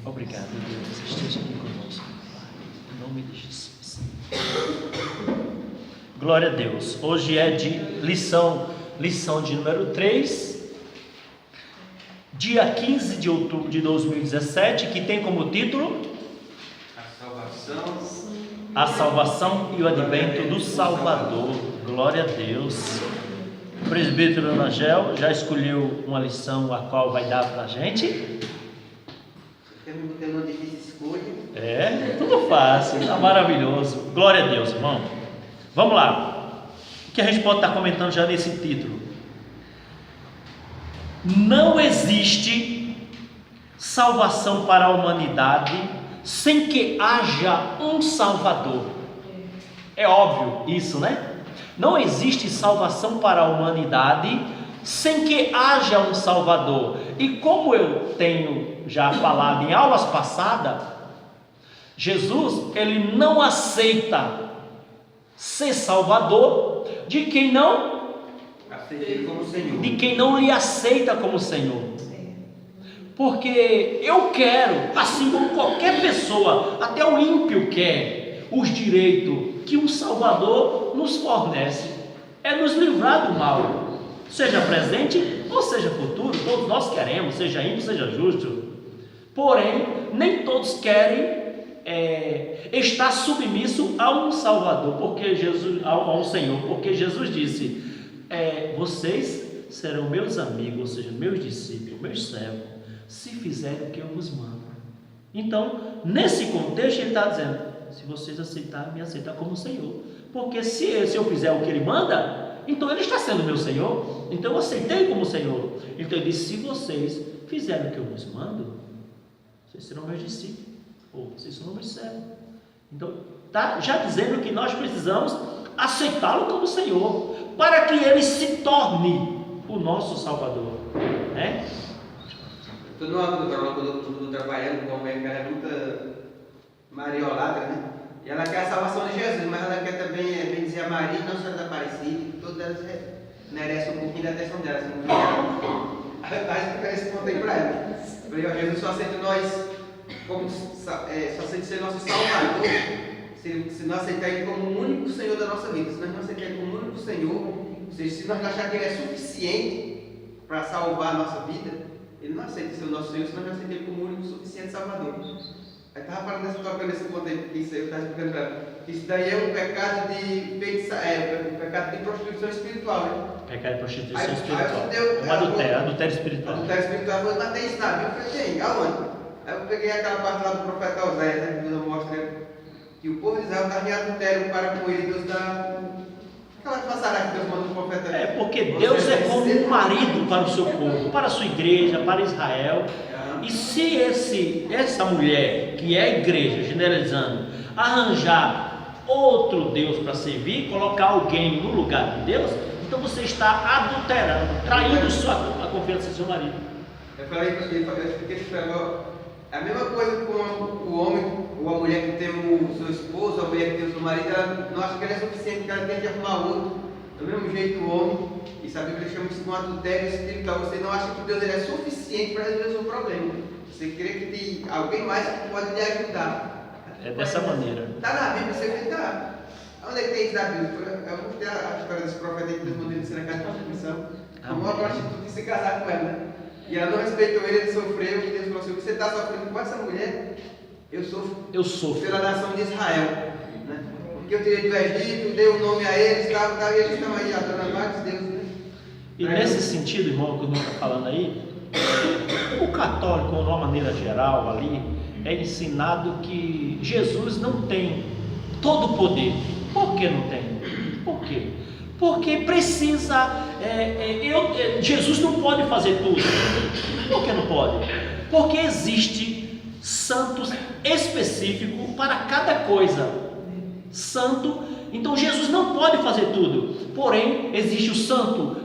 Obrigado, Deus. Esteja aqui conosco, Pai. Em nome de Jesus. Glória a Deus. Hoje é de lição de número 3, dia 15 de outubro de 2017, que tem como título A salvação e o advento do Salvador. Glória a Deus. O presbítero Angel já escolheu uma lição a qual vai dar para a gente? Tem uma difícil escolha. Tudo fácil, está maravilhoso. Glória a Deus, irmão. Vamos lá. O que a gente pode estar comentando já nesse título? Não existe salvação para a humanidade sem que haja um Salvador. É óbvio isso, né? Não existe salvação para a humanidade sem que haja um Salvador. E como eu tenho já falado em aulas passadas, Jesus, ele não aceita ser Salvador de quem não como Senhor. De quem não lhe aceita como Senhor. Porque eu quero, assim como qualquer pessoa, até o ímpio quer, os direitos que um Salvador nos fornece, é nos livrar do mal, seja presente ou seja futuro. Todos nós queremos, seja ímpio, seja justo. Porém, nem todos querem estar submisso a um Salvador, porque Jesus, a um Senhor, porque Jesus disse: vocês serão meus amigos, ou seja, meus discípulos, meus servos, se fizerem o que eu vos mando. Então, nesse contexto, ele está dizendo: se vocês aceitarem, me aceitar como Senhor, porque se eu fizer o que ele manda, então ele está sendo meu Senhor, então eu aceitei como Senhor. Então ele disse: se vocês fizerem o que eu vos mando, vocês serão meus discípulos, ou vocês serão meus servos. Então, está já dizendo que nós precisamos aceitá-lo como Senhor, para que ele se torne o nosso Salvador, né? Estou no âmbito do trabalhando com uma mulher que ela é muito mariolada, né? E ela quer a salvação de Jesus, mas ela quer também bendizer a Maria e Nossa Senhora da Aparecida, todas elas merecem um pouquinho da atenção dela. Aí eu esse ponto aí para ela. Eu falei: ó, Jesus só aceita nós como só aceita ser nosso Salvador se nós aceitar Ele como o único Senhor da nossa vida. Se nós não aceitar Ele como o único Senhor, ou seja, se nós não acharmos que Ele é suficiente para salvar a nossa vida, Ele não aceita ser o nosso Senhor se nós não aceitarmos Ele como o único suficiente Salvador. Aí estava falando tocando nesse ponto aí, porque isso aí eu estava explicando para ela. Isso daí é um pecado um pecado de prostituição espiritual, né? Pecado de prostituição espiritual. Adultério espiritual. Adultério espiritual, eu vou ter isso na Bíblia. Eu falei: tem, aonde? Aí eu peguei aquela parte lá do profeta Oséias, né? Que Deus mostra que o povo de Israel estava em adultério para com ele. Deus dá aquela passarada que Deus manda o profeta. Porque Deus é como um marido para o seu povo, para a sua igreja, para Israel. E se essa mulher, que é a igreja, generalizando, arranjar outro Deus para servir, colocar alguém no lugar de Deus, então você está adulterando, traindo a confiança do seu marido. Eu falei para ele, eu expliquei isso para ele. É a mesma coisa com o homem ou a mulher que tem o seu esposo, a mulher que tem o seu marido, ela não acha que ele é suficiente, que ela tem que arrumar outro. Do mesmo jeito o homem, e a Bíblia chama isso de um adultério espiritual. Você não acha que Deus ele é suficiente para resolver o seu problema. Você crê que tem alguém mais que pode lhe ajudar. É dessa maneira. Está na Bíblia, você crê que está. Onde é que tem isso na Bíblia? Eu vou ter a história desse profeta aí que Deus mandou ele na casa de Constituição. Tomou uma prostituta e se casar com ela, né? E ela não respeitou ele sofreu. E Deus falou assim: o que você está sofrendo com essa mulher, eu sofro pela nação de Israel, né? Porque eu tirei do Egito, dei o nome a eles, e eles estão aí adorando vários deuses, né? E nesse sentido, irmão, que o irmão está falando aí, o católico, de uma maneira geral ali, é ensinado que Jesus não tem todo o poder. Por que não tem? Por quê? Porque precisa, Jesus não pode fazer tudo. Por que não pode? Porque existe santos específicos para cada coisa. Santo, então Jesus não pode fazer tudo. Porém, existe o santo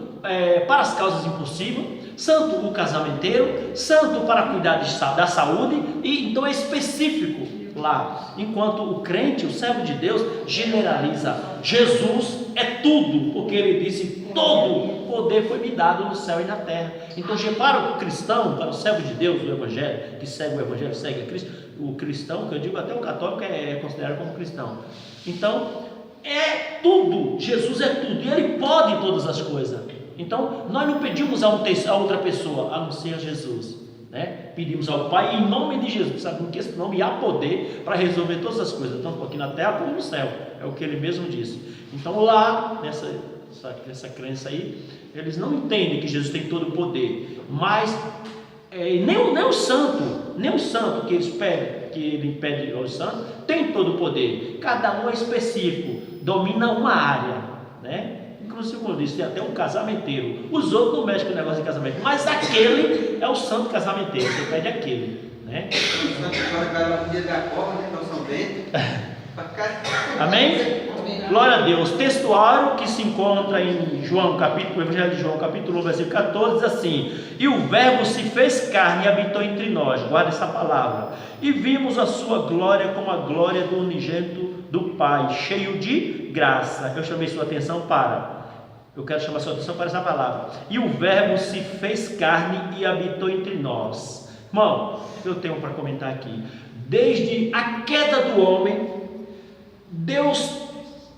para as causas impossíveis, santo o casamenteiro, santo para cuidar da saúde, e então é específico lá. Enquanto o crente, o servo de Deus, generaliza. Jesus é tudo, porque ele disse: todo poder foi me dado no céu e na terra. Então, para o cristão, para o servo de Deus, o evangelho, que segue o evangelho, segue a Cristo, o cristão, que eu digo até o católico é considerado como cristão. Então, é tudo, Jesus é tudo, e Ele pode todas as coisas. Então, nós não pedimos a outra pessoa, a não ser a Jesus, né? Pedimos ao Pai em nome de Jesus, sabe que esse nome há poder para resolver todas as coisas, tanto aqui na terra como no céu, é o que Ele mesmo disse. Então, lá, nessa crença aí, eles não entendem que Jesus tem todo o poder, mas nem o santo que eles pedem, que ele pede aos santos, tem todo o poder. Cada um é específico, domina uma área, né? Inclusive, como eu disse, tem até um casamenteiro. Os outros não mexem com o negócio de casamento, mas aquele é o santo casamenteiro. Você pede aquele, né? Amém? Glória a Deus. Textuário que se encontra em Evangelho de João, capítulo 1, versículo 14, diz assim: e o verbo se fez carne e habitou entre nós. Guarda essa palavra. E vimos a sua glória como a glória do unigênito do Pai, cheio de graça. Eu chamei sua atenção eu quero chamar sua atenção para essa palavra. E o verbo se fez carne e habitou entre nós. Irmão, eu tenho para comentar aqui. Desde a queda do homem, Deus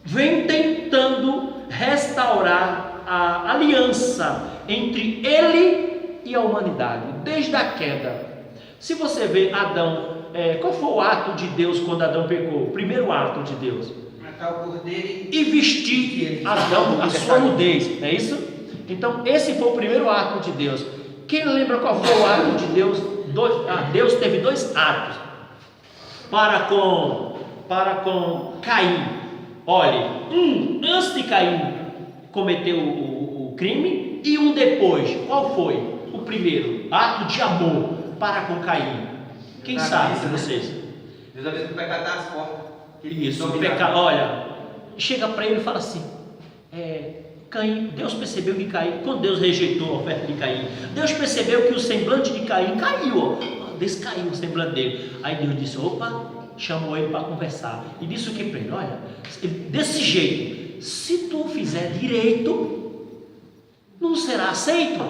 vem tentando restaurar a aliança entre Ele e a humanidade, desde a queda. Se você vê Adão, qual foi o ato de Deus quando Adão pecou? O primeiro ato de Deus: matar o cordeiro e vestir Adão a sua nudez, não é isso? Então esse foi o primeiro ato de Deus. Quem lembra qual foi o ato de Deus? Deus teve dois atos para com Caim. Olhe, antes de Caim cometer o crime, e depois. Qual foi o primeiro? Ato de amor para com Caim. Quem sabe de vocês? Deus avisa que o pecado está às portas. Isso, o pecado. Olha, chega para ele e fala assim: Caim, Deus percebeu que Caim, quando Deus rejeitou a oferta de Caim, Deus percebeu que o semblante de Caim caiu, descaiu o semblante dele. Aí Deus disse: opa, chamou ele para conversar e disse o que para ele: olha, desse jeito, se tu fizer direito, não será aceito.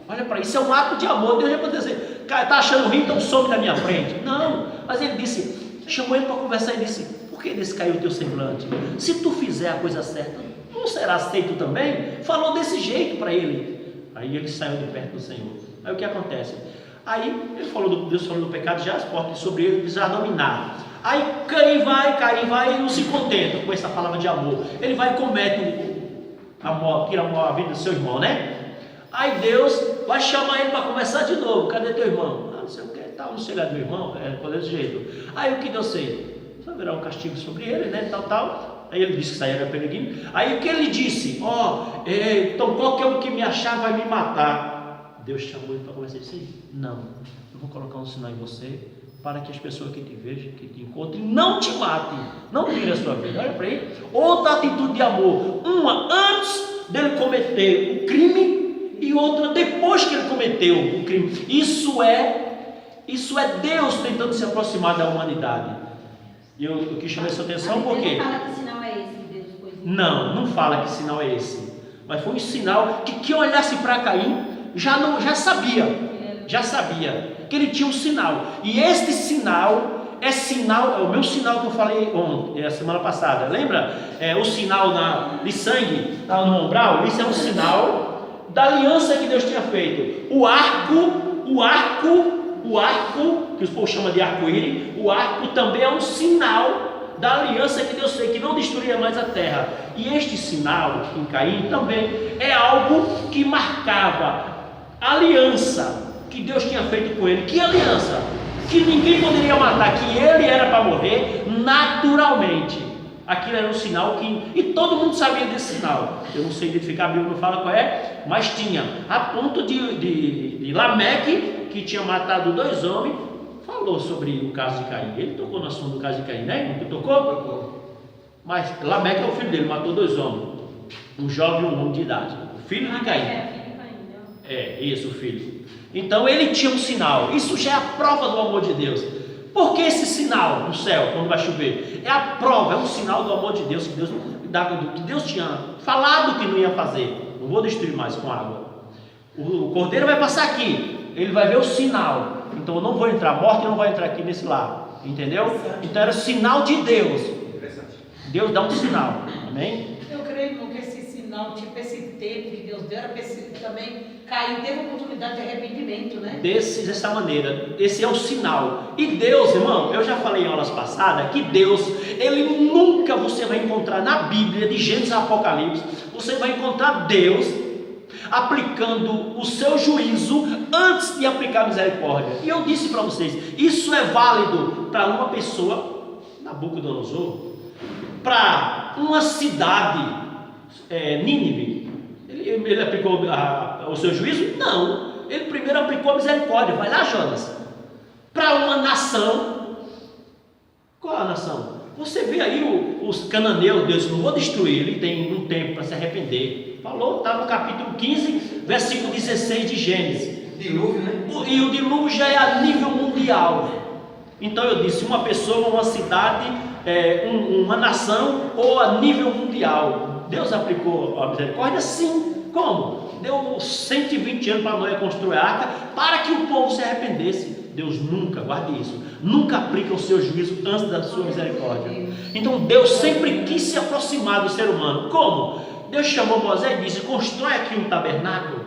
Olha para isso, é um ato de amor. Deus já pode dizer: cara, está achando ruim, então some da minha frente. Não, mas ele disse, chamou ele para conversar e disse: por que descaiu o teu semblante? Se tu fizer a coisa certa, não será aceito também? Falou desse jeito para ele. Aí ele saiu de perto do Senhor. Aí o que acontece? Aí Deus falou do pecado, já as portas sobre ele já dominaram. Aí Caim vai e não se contenta com essa palavra de amor. Ele vai e comete tira a vida do seu irmão, né? Aí Deus vai chamar ele para conversar de novo. Cadê teu irmão? Não sei o que, não sei lá do meu irmão, desse jeito. Aí o que Deus fez? Vai virar um castigo sobre ele, né? Tal. Aí ele disse que saía peregrino. Aí o que ele disse? Então qualquer um que me achar vai me matar. Deus chamou ele para conversar e disse: não, eu vou colocar um sinal em você, para que as pessoas que te vejam, que te encontrem, não te matem, não tirem a sua vida. Olha para ele, outra atitude de amor, uma antes dele cometer o crime e outra depois que ele cometeu o crime. Isso é Deus tentando se aproximar da humanidade. E eu quis chamar essa atenção porque não fala que sinal é esse, Deus? não fala que sinal é esse, mas foi um sinal que quem olhasse para Caim já sabia que ele tinha um sinal, e este sinal é o meu sinal que eu falei ontem, a semana passada, lembra? O sinal de sangue no umbral. Isso é um sinal da aliança que Deus tinha feito. O arco, que os povos chamam de arco-íris, o arco também é um sinal da aliança que Deus fez, que não destruía mais a terra. E este sinal em Caim também é algo que marcava a aliança que Deus tinha feito com ele. Que aliança? Que ninguém poderia matar, que ele era para morrer naturalmente. Aquilo era um sinal e todo mundo sabia desse sinal. Eu não sei identificar, a Bíblia não fala qual é, mas tinha, a ponto de Lameque, que tinha matado 2 homens, falou sobre o caso de Caim. Ele tocou no assunto do caso de Caim, né? Não tocou? Mas Lameque é o filho dele, matou 2 homens, um jovem e um homem de idade, o filho de Caim. Isso, o filho. Então ele tinha um sinal. Isso já é a prova do amor de Deus. Por que esse sinal no céu, quando vai chover? É a prova, é um sinal do amor de Deus, que Deus tinha falado que não ia fazer. vou destruir mais com água. O cordeiro vai passar aqui, ele vai ver o sinal. Então eu não vou entrar, a morte não vai entrar aqui nesse lar. Entendeu? Então era o sinal de Deus. Deus dá um sinal. Amém? Eu creio que esse sinal, tipo esse tempo que Deus deu, era para esse também Caim teve oportunidade de arrependimento, né? Dessa maneira, esse é o sinal. E Deus, irmão, eu já falei em aulas passadas que Deus, Ele nunca você vai encontrar na Bíblia, de Gênesis a Apocalipse, você vai encontrar Deus aplicando o seu juízo antes de aplicar a misericórdia. E eu disse para vocês, isso é válido para uma pessoa, Nabucodonosor, para uma cidade, Nínive. Ele aplicou o seu juízo? Não, ele primeiro aplicou a misericórdia. Vai lá, Jonas. Para uma nação, qual a nação? Você vê aí os cananeus, Deus não vou destruir, ele tem um tempo para se arrepender. Falou, está no capítulo 15, versículo 16 de Gênesis. Dilúvio, né? E o dilúvio já é a nível mundial. Então eu disse, uma pessoa, uma cidade, uma nação ou a nível mundial. Deus aplicou a misericórdia? Sim. Como? Deu 120 anos para Noé construir a arca para que o povo se arrependesse. Deus nunca, guarde isso, nunca aplica o seu juízo antes da sua misericórdia. Então Deus sempre quis se aproximar do ser humano. Como? Deus chamou Moisés e disse, constrói aqui um tabernáculo.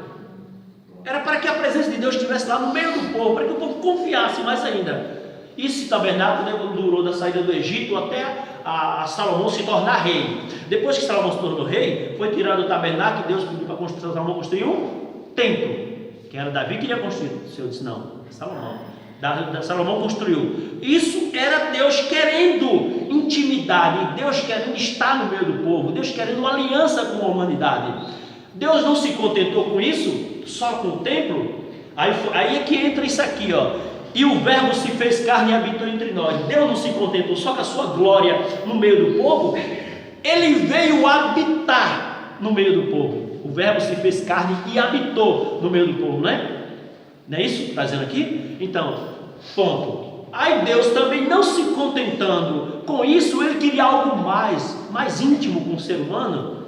Era para que a presença de Deus estivesse lá no meio do povo, para que o povo confiasse mais ainda. Esse tabernáculo durou da saída do Egito até a Salomão se tornar rei. Depois que Salomão se tornou rei, foi tirado o tabernáculo e Deus pediu para Salomão construir um templo, que era Davi que iria construir. O Senhor disse não, Salomão. Salomão construiu. Isso era Deus querendo intimidade, Deus querendo estar no meio do povo, Deus querendo uma aliança com a humanidade. Deus não se contentou com isso, só com o templo. Aí é que entra isso aqui, ó. E o verbo se fez carne e habitou entre nós. Deus não se contentou só com a sua glória no meio do povo, Ele veio habitar no meio do povo. O verbo se fez carne e habitou no meio do povo, não é? Não é isso que está dizendo aqui? Então, ponto. Aí Deus também não se contentando com isso, Ele queria algo mais íntimo com o ser humano.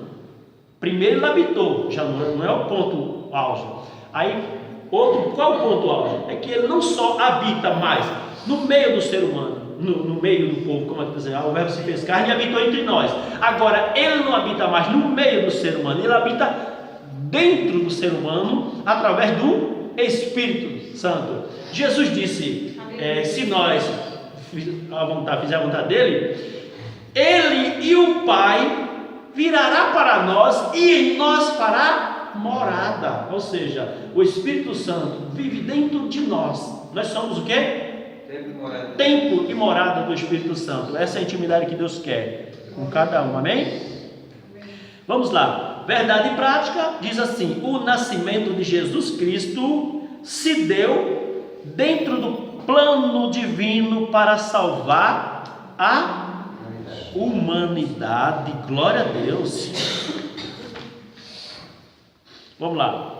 Primeiro Ele habitou, já não é o ponto auge. Aí, qual é o ponto auge? É que Ele não só habita mais no meio do ser humano, no meio do povo, como é que dizer, o verbo se fez carne e habitou entre nós. Agora, Ele não habita mais no meio do ser humano, Ele habita dentro do ser humano, através do Espírito Santo. Jesus disse, se nós fizer a vontade dele, Ele e o Pai virará para nós e em nós fará morada. Ou seja, o Espírito Santo vive dentro de nós. Nós somos o quê? Templo e morada do Espírito Santo. Essa é a intimidade que Deus quer com cada um, amém? Vamos lá. Verdade prática diz assim: o nascimento de Jesus Cristo se deu dentro do plano divino para salvar a humanidade. Glória a Deus. Vamos lá.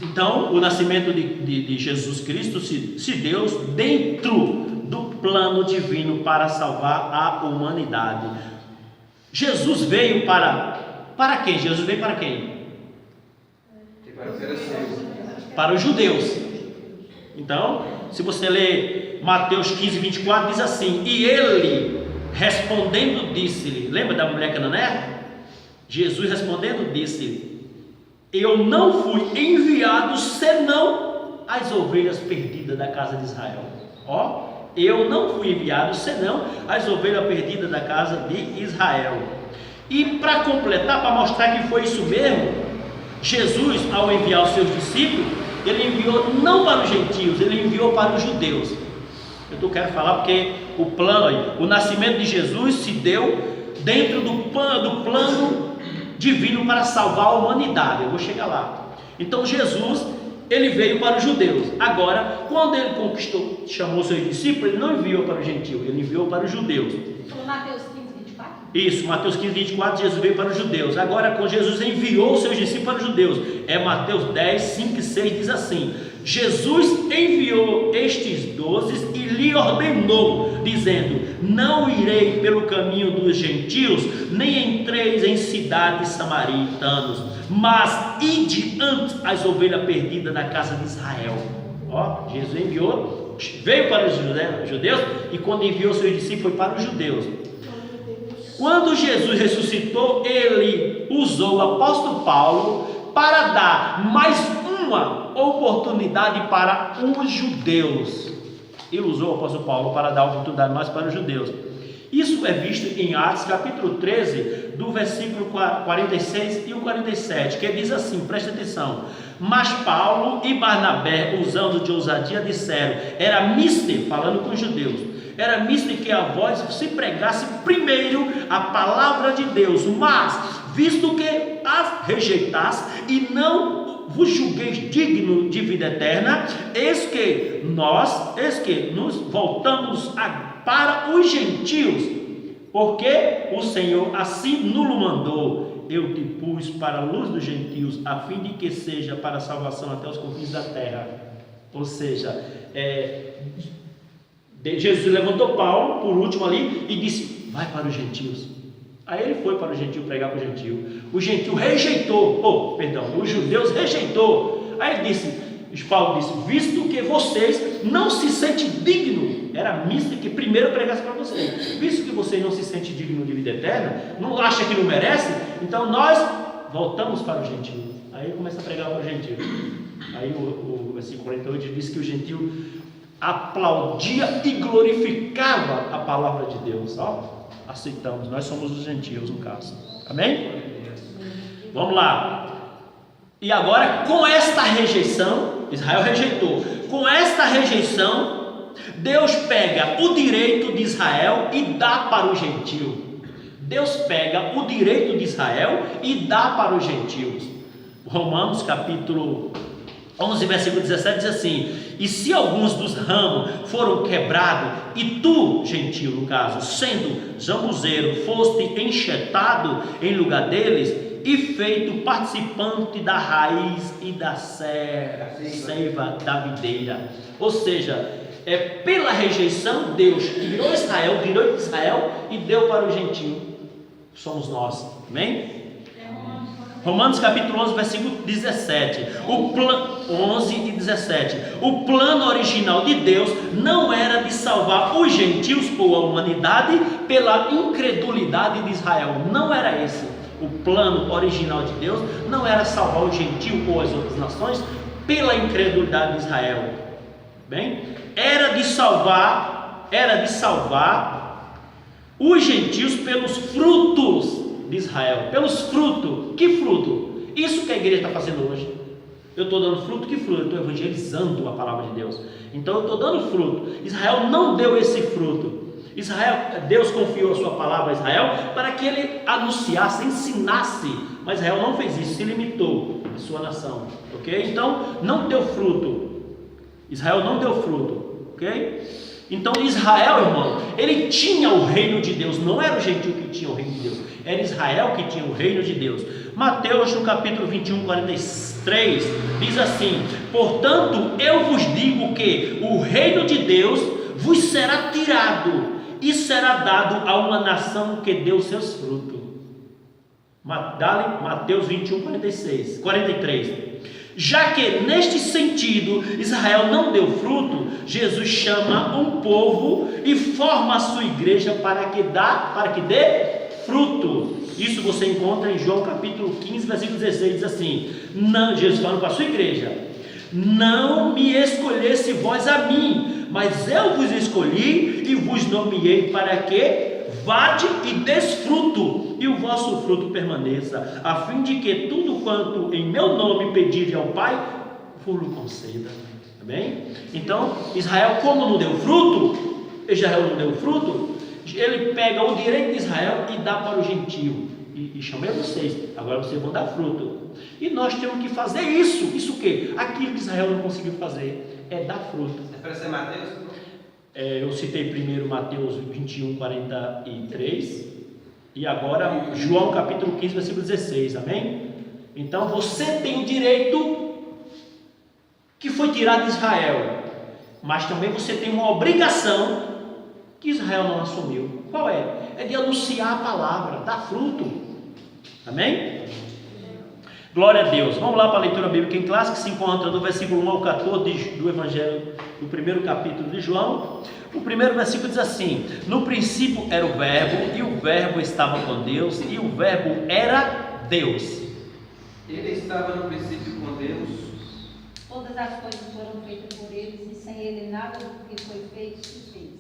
Então, o nascimento de Jesus Cristo se deu dentro do plano divino para salvar a humanidade. Jesus veio para quem? Jesus veio para quem? Para os judeus. Então, se você ler Mateus 15, 24, diz assim: e ele respondendo disse-lhe, lembra da mulher cananeia? Jesus respondendo disse: eu não fui enviado senão as ovelhas perdidas da casa de Israel. Ó, eu não fui enviado senão as ovelhas perdidas da casa de Israel. E para completar, para mostrar que foi isso mesmo, Jesus, ao enviar os seus discípulos, ele enviou não para os gentios, ele enviou para os judeus. Eu quero falar porque o plano, o nascimento de Jesus se deu dentro do plano divino para salvar a humanidade. Eu vou chegar lá. Então Jesus, ele veio para os judeus. Agora, quando ele conquistou, chamou seus discípulos, ele não enviou para os gentios, ele enviou para os judeus. Falou Mateus 15, 24? Isso, Mateus 15, 24, Jesus veio para os judeus. Agora, quando Jesus enviou os seus discípulos para os judeus, é Mateus 10, 5 e 6, diz assim: Jesus enviou estes 12 e lhe ordenou, dizendo: não irei pelo caminho dos gentios, nem entreis em cidades samaritanos, mas ide antes as ovelhas perdidas da casa de Israel. Ó, Jesus enviou, veio para os judeus, e quando enviou seus discípulos foi para os judeus. Quando Jesus ressuscitou, ele usou o apóstolo Paulo para dar mais uma oportunidade para os judeus. Ele usou o apóstolo Paulo para dar oportunidade mais para os judeus. Isso é visto em Atos capítulo 13, do versículo 46 e o 47, que diz assim, presta atenção: mas Paulo e Barnabé, usando de ousadia, disseram: era mister, falando com os judeus, era mister que a vós se pregasse primeiro a palavra de Deus, mas visto que as rejeitais e não vos julgueis digno de vida eterna, eis que nos voltamos para os gentios, porque o Senhor assim nos mandou: eu te pus para a luz dos gentios, a fim de que seja para a salvação até os confins da terra. Ou seja, Jesus levantou Paulo por último ali e disse: vai para os gentios. Aí ele foi para o gentio pregar para o gentio. O gentio rejeitou, os judeus rejeitou. Aí ele disse, Paulo disse: visto que vocês não se sentem dignos, era misto que primeiro pregasse para vocês, visto que vocês não se sentem dignos de vida eterna, não acha que não merece, então nós voltamos para o gentio. Aí ele começa a pregar para o gentio. Aí o versículo 48 diz que o gentio aplaudia e glorificava a palavra de Deus. Ó, aceitamos, nós somos os gentios no caso. Amém? Vamos lá. E agora, com esta rejeição, Israel rejeitou. Com esta rejeição, Deus pega o direito de Israel e dá para o gentio. Deus pega o direito de Israel e dá para os gentios. Romanos capítulo 11, versículo 17 diz assim: e se alguns dos ramos foram quebrados, e tu, gentio no caso, sendo jambuzeiro, foste enxertado em lugar deles, e feito participante da raiz e da seiva da videira. Ou seja, pela rejeição, Deus tirou Israel, o direito de Israel, e deu para o gentio. Somos nós, amém? Romanos capítulo 11, versículo 17, 11 e 17. O plano original de Deus não era de salvar os gentios ou a humanidade pela incredulidade de Israel. Não era esse. O plano original de Deus não era salvar o gentio ou as outras nações pela incredulidade de Israel. Bem, era de salvar os gentios pelos frutos de Israel, pelos frutos. Que fruto? Isso que a igreja está fazendo hoje. Eu estou dando fruto. Que fruto? Eu estou evangelizando a palavra de Deus. Então eu estou dando fruto. Israel não deu esse fruto. Deus confiou a sua palavra a Israel para que ele anunciasse, ensinasse, mas Israel não fez isso, se limitou a sua nação, ok? Então não deu fruto. Israel não deu fruto, ok? Então Israel, irmão, ele tinha o reino de Deus, não era o gentio que tinha o reino de Deus, era Israel que tinha o reino de Deus. Mateus no capítulo 21, 43 diz assim: portanto eu vos digo que o reino de Deus vos será tirado e será dado a uma nação que deu seus frutos. Mateus 21, 43. Já que neste sentido Israel não deu fruto, Jesus chama um povo e forma a sua igreja para que dê fruto. Isso você encontra em João capítulo 15, versículo 16, diz assim: não, Jesus falando para a sua igreja: não me escolhesse vós a mim, mas eu vos escolhi e vos nomeei para que vade e desfruto, e o vosso fruto permaneça, a fim de que tudo quanto em meu nome pedirem ao Pai, vos conceda. Amém? Então, Israel, como não deu fruto, ele pega o direito de Israel e dá para o gentio. E chamei vocês, agora vocês vão dar fruto. E nós temos que fazer isso. Isso o quê? Aquilo que Israel não conseguiu fazer é dar fruto. É para ser Mateus? Eu citei primeiro Mateus 21, 43 e agora João capítulo 15, versículo 16, amém? Então você tem o direito que foi tirado de Israel, mas também você tem uma obrigação que Israel não assumiu. Qual é? É de anunciar a palavra, dar fruto. Amém? Glória a Deus. Vamos lá para a leitura bíblica em classe, que se encontra do versículo 1 ao 14 do Evangelho, do primeiro capítulo de João. O primeiro versículo diz assim: no princípio era o verbo, e o verbo estava com Deus, e o verbo era Deus. Ele estava no princípio com Deus. Todas as coisas foram feitas por eles, e sem ele nada do que foi feito se fez.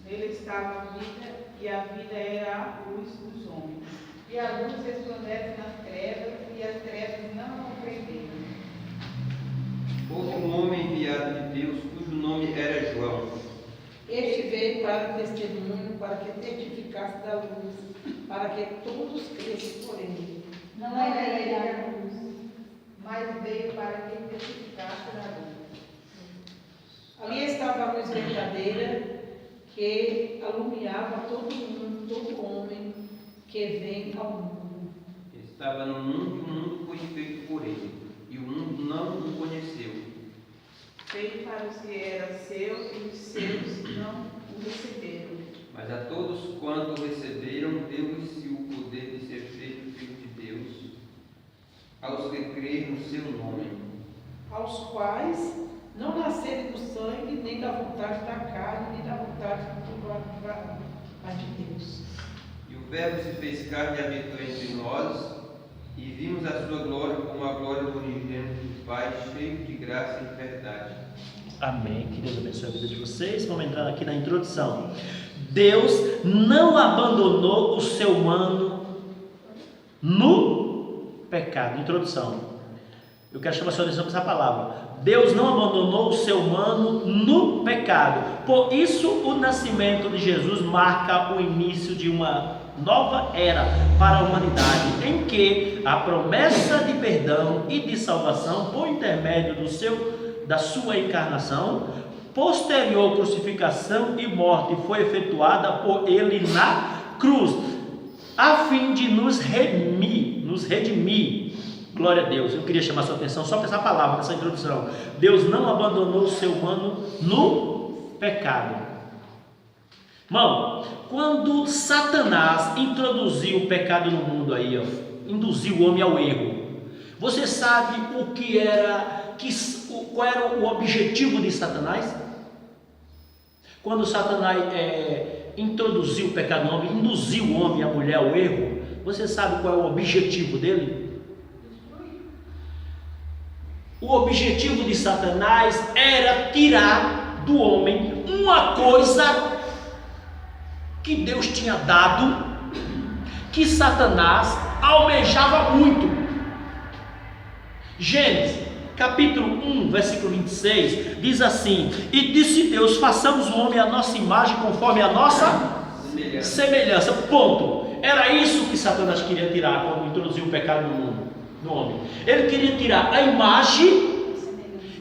Nele estava a vida, e a vida era a luz dos homens. E a luz resplandece nas trevas, e as trevas não a compreenderam. Houve um homem enviado de Deus, cujo nome era João. Este veio para o testemunho, para que testificasse da luz, para que todos crescem por ele. Não era ele a luz. Mas veio para que testificasse da luz. Ali estava a luz verdadeira, que alumiava todo mundo, todo homem que vem ao mundo. Estava no mundo e o mundo foi feito por ele, e o mundo não o conheceu. Veio para os que eram seus, e os seus não o receberam. Mas a todos quanto receberam, deu-lhes o poder de ser feito filho de Deus, aos que creem no seu nome. Aos quais não nasceram do sangue, nem da vontade da carne, nem da vontade de Deus. E o Verbo se fez carne e habitou entre nós, e vimos a sua glória como a glória do unigênito do Pai, cheio de graça e verdade. Amém. Que Deus abençoe a vida de vocês. Vamos entrar aqui na introdução. Deus não abandonou o ser humano no pecado. Introdução. Eu quero chamar a sua atenção para essa palavra. Deus não abandonou o ser humano no pecado. Por isso, o nascimento de Jesus marca o início de uma nova era para a humanidade, em que a promessa de perdão e de salvação, por intermédio da sua encarnação, posterior crucificação e morte, foi efetuada por ele na cruz, a fim de nos redimir. Glória a Deus. Eu queria chamar a sua atenção só para essa palavra, nessa introdução. Deus não abandonou o ser humano no pecado. Irmão, quando Satanás introduziu o pecado no mundo aí, induziu o homem ao erro, você sabe qual era o objetivo de Satanás? Quando Satanás introduziu o pecado no homem, induziu o homem e a mulher ao erro, você sabe qual é o objetivo dele? O objetivo de Satanás era tirar do homem uma coisa que Deus tinha dado, que Satanás almejava muito. Gênesis capítulo 1, versículo 26 diz assim: e disse Deus, façamos o homem à nossa imagem, conforme a nossa semelhança. Ponto. Era isso que Satanás queria tirar quando introduziu o pecado no mundo, no homem. Ele queria tirar a imagem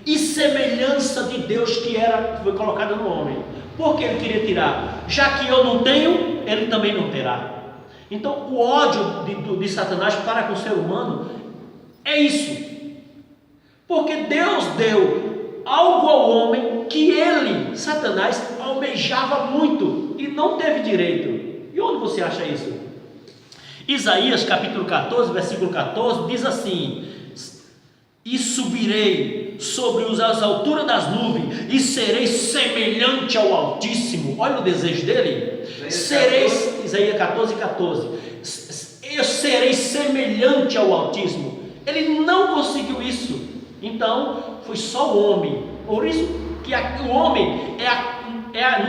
e semelhança de Deus que foi colocada no homem. Por que ele queria tirar? Já que eu não tenho, ele também não terá. Então o ódio de Satanás para com o ser humano é isso. Porque Deus deu algo ao homem que ele, Satanás, almejava muito e não teve direito. E onde você acha isso? Isaías capítulo 14, versículo 14 diz assim: e subirei sobre as alturas das nuvens e serei semelhante ao Altíssimo. Olha o desejo dele. Isaías 14, 14. Eu serei semelhante ao Altíssimo. Ele não conseguiu isso. Então foi só o homem. Por isso que o homem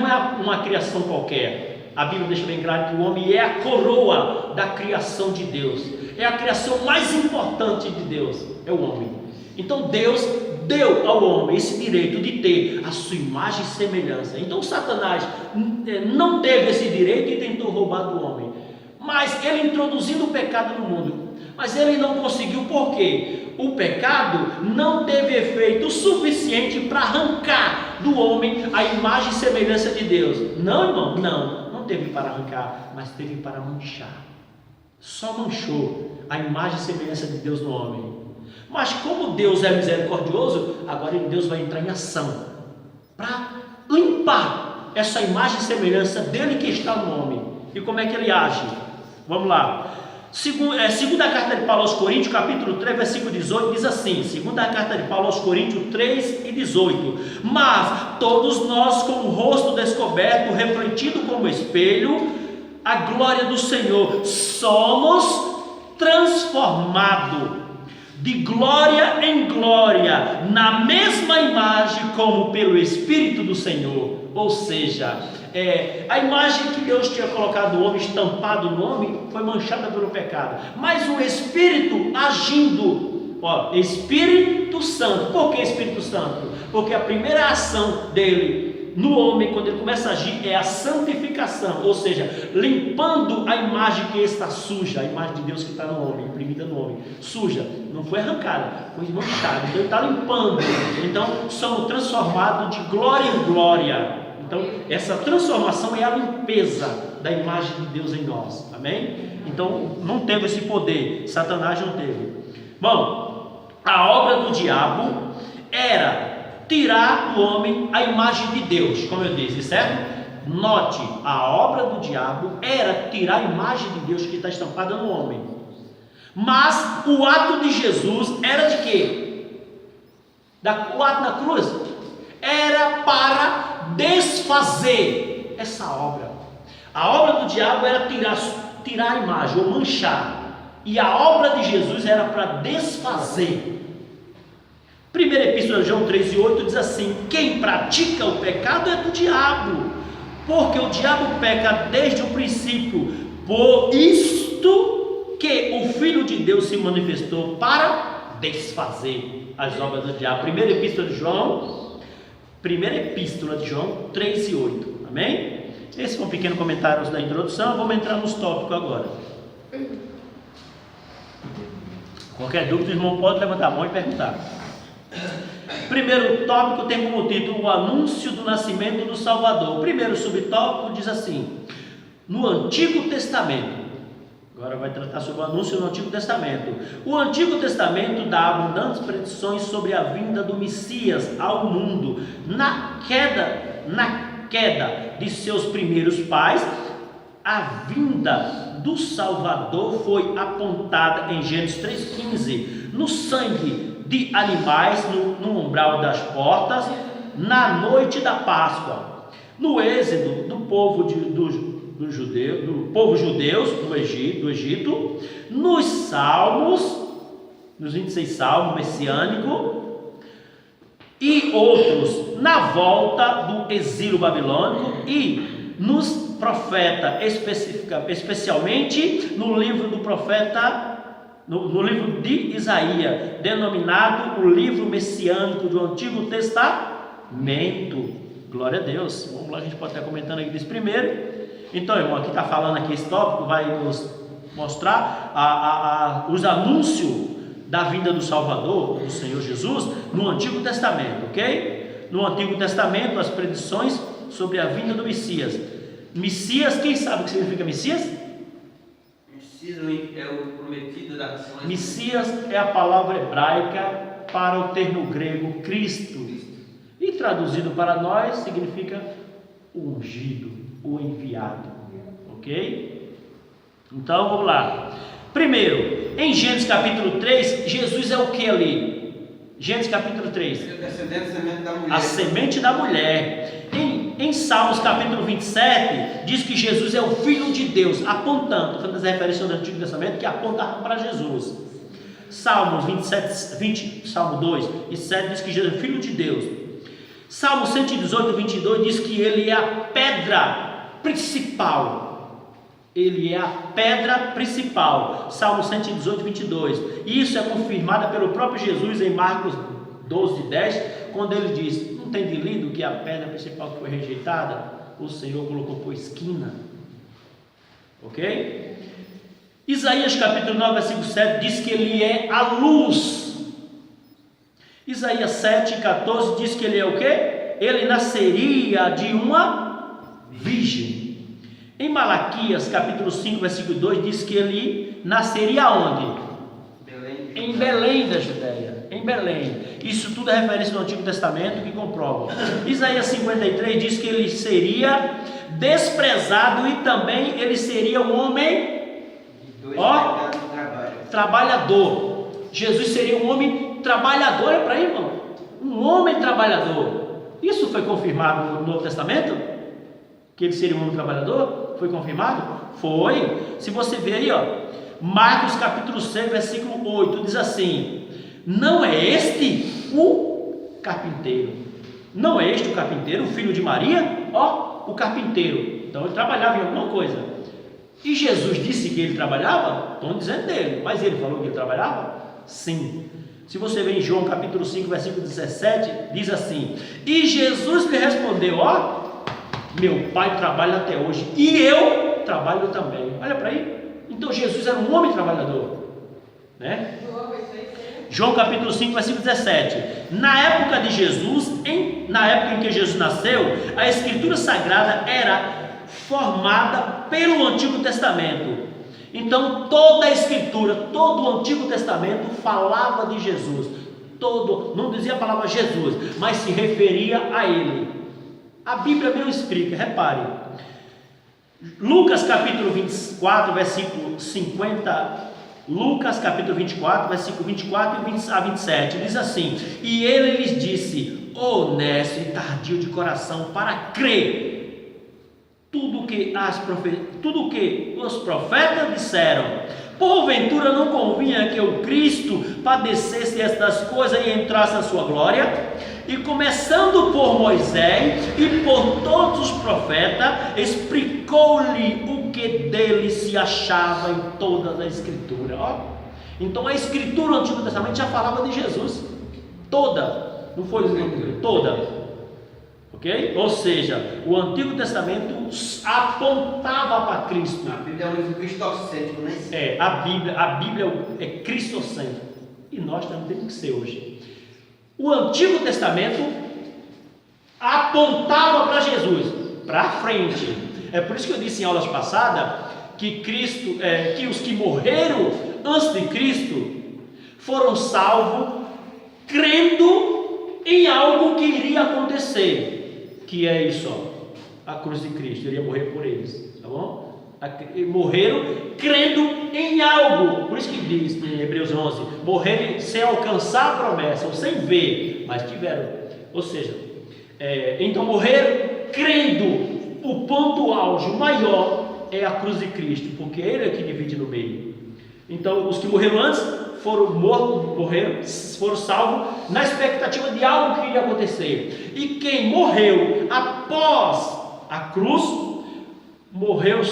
não é uma criação qualquer. A Bíblia deixa bem claro que o homem é a coroa da criação de Deus. É a criação mais importante de Deus. É o homem. Então Deus deu ao homem esse direito de ter a sua imagem e semelhança. Então Satanás não teve esse direito e tentou roubar do homem. Mas ele introduzindo o pecado no mundo. Mas ele não conseguiu, por quê? O pecado não teve efeito suficiente para arrancar do homem a imagem e semelhança de Deus. Não, irmão, não teve para arrancar, mas teve para manchar. Só manchou a imagem e semelhança de Deus no homem. Mas como Deus é misericordioso, agora Deus vai entrar em ação para limpar essa imagem e semelhança dele que está no homem. E como é que ele age? Vamos lá. Segunda carta de Paulo aos Coríntios, capítulo 3, versículo 18, diz assim, segunda carta de Paulo aos Coríntios 3 e 18: mas todos nós com o rosto descoberto, refletido como espelho a glória do Senhor, somos transformados de glória em glória, na mesma imagem como pelo Espírito do Senhor. Ou seja, a imagem que Deus tinha colocado no homem, estampado no homem, foi manchada pelo pecado, mas o Espírito agindo, Espírito Santo. Por que Espírito Santo? Porque a primeira ação dele no homem, quando ele começa a agir, é a santificação, ou seja, limpando a imagem que está suja, a imagem de Deus que está no homem, imprimida no homem, suja, não foi arrancada, foi manchada, então ele está limpando. Então somos transformados de glória em glória. Então essa transformação é a limpeza da imagem de Deus em nós, amém? Então não teve esse poder, Satanás não teve. Bom, a obra do diabo era tirar do homem a imagem de Deus, como eu disse, certo? Note, a obra do diabo era tirar a imagem de Deus que está estampada no homem. Mas o ato de Jesus era de quê? O ato da cruz era para desfazer essa obra. A obra do diabo era tirar a imagem ou manchar, e a obra de Jesus era para desfazer. Primeira Epístola de João 3:8 diz assim: quem pratica o pecado é do diabo, porque o diabo peca desde o princípio. Por isto que o Filho de Deus se manifestou para desfazer as obras do diabo. Primeira Epístola de João 3:8, amém? Esse foi um pequeno comentário da introdução. Vamos entrar nos tópicos agora. Qualquer dúvida, o irmão pode levantar a mão e perguntar. Primeiro tópico tem como título o anúncio do nascimento do Salvador. O primeiro subtópico diz assim: no Antigo Testamento. Agora vai tratar sobre o anúncio no Antigo Testamento. O Antigo Testamento dá abundantes predições sobre a vinda do Messias ao mundo. Na queda de seus primeiros pais, a vinda do Salvador foi apontada em Gênesis 3,15, no sangue de animais no umbral das portas, na noite da Páscoa, no êxodo do povo judeus do Egito, nos salmos, nos 26 salmos messiânicos e outros na volta do exílio babilônico, e nos profetas, especialmente no livro do profeta, no livro de Isaías, denominado o livro messiânico do Antigo Testamento. Glória a Deus. Vamos lá, a gente pode estar comentando aqui desse primeiro. Então, irmão, aqui está falando aqui, esse tópico vai nos mostrar os anúncios da vinda do Salvador, do Senhor Jesus, no Antigo Testamento, ok? No Antigo Testamento, as predições sobre a vinda do Messias. Messias, quem sabe o que significa Messias? É o prometido das nações. Messias é a palavra hebraica para o termo grego Cristo, e traduzido para nós significa o ungido, o enviado, ok? Então vamos lá. Primeiro, em Gênesis capítulo 3, Jesus é o que ali? Gênesis capítulo 3, a semente da mulher. Em Salmos capítulo 27, diz que Jesus é o Filho de Deus, apontando, fazendo as referências do Antigo Testamento que apontavam para Jesus. Salmos 27, Salmo 2 e 7 diz que Jesus é Filho de Deus. Salmo 118, 22 diz que ele é a pedra principal. Ele é a pedra principal. Salmo 118, 22. E isso é confirmado pelo próprio Jesus em Marcos 12, 10, quando ele diz: não tem lido que a pedra principal que foi rejeitada, o Senhor colocou por esquina. Ok? Isaías capítulo 9, versículo 7 diz que ele é a luz. Isaías 7, 14 diz que ele é o quê? Ele nasceria de uma virgem. Em Malaquias capítulo 5, versículo 2 diz que ele nasceria onde? Belém. Em Belém da Judéia, em Belém. Isso tudo é referência do Antigo Testamento que comprova. Isaías 53 diz que ele seria desprezado e também ele seria um homem trabalhador. Jesus seria um homem trabalhador, é para aí, irmão? Um homem trabalhador. Isso foi confirmado no Novo Testamento? Que ele seria um homem trabalhador? Foi confirmado? Foi. Se você ver aí, Marcos capítulo 6, versículo 8, diz assim: não é este o carpinteiro? Não é este o carpinteiro, o filho de Maria? O carpinteiro. Então ele trabalhava em alguma coisa. E Jesus disse que ele trabalhava? Estão dizendo dele, mas ele falou que ele trabalhava? Sim. Se você ver em João capítulo 5, versículo 17, diz assim: e Jesus lhe respondeu: meu pai trabalha até hoje e eu trabalho também. Olha para aí. Então Jesus era um homem trabalhador, né? João capítulo 5, versículo 17. Na época de Jesus, na época em que Jesus nasceu, a Escritura Sagrada era formada pelo Antigo Testamento. Então toda a Escritura, todo o Antigo Testamento falava de Jesus. Todo, não dizia a palavra Jesus, mas se referia a Ele. A Bíblia mesmo explica, repare. Lucas capítulo 24, versículo 50. Lucas capítulo 24, versículo 24 a 27, diz assim: e ele lhes disse: honesto e tardio de coração para crer tudo que os profetas disseram. Porventura não convinha que o Cristo padecesse estas coisas e entrasse na sua glória? E começando por Moisés e por todos os profetas, explicou-lhe o que dele se achava em toda a Escritura. Então a Escritura do Antigo Testamento já falava de Jesus, toda, não foi toda, ok? Ou seja, o Antigo Testamento apontava para Cristo. A Bíblia é um livro cristocêntrico, né? A Bíblia é cristocêntrica, e nós também temos que ser hoje. O Antigo Testamento apontava para Jesus, para frente. É por isso que eu disse em aulas passadas que que os que morreram antes de Cristo foram salvos crendo em algo que iria acontecer, que é isso, a cruz de Cristo, iria morrer por eles, tá bom? Morreram crendo em algo. Por isso que diz em Hebreus 11: morreram sem alcançar a promessa, ou sem ver, mas tiveram. Ou seja, então morreram crendo. O ponto auge maior é a cruz de Cristo, porque Ele é que divide no meio. Então os que morreram antes foram mortos, foram salvos na expectativa de algo que iria acontecer. E quem morreu após a cruz morreu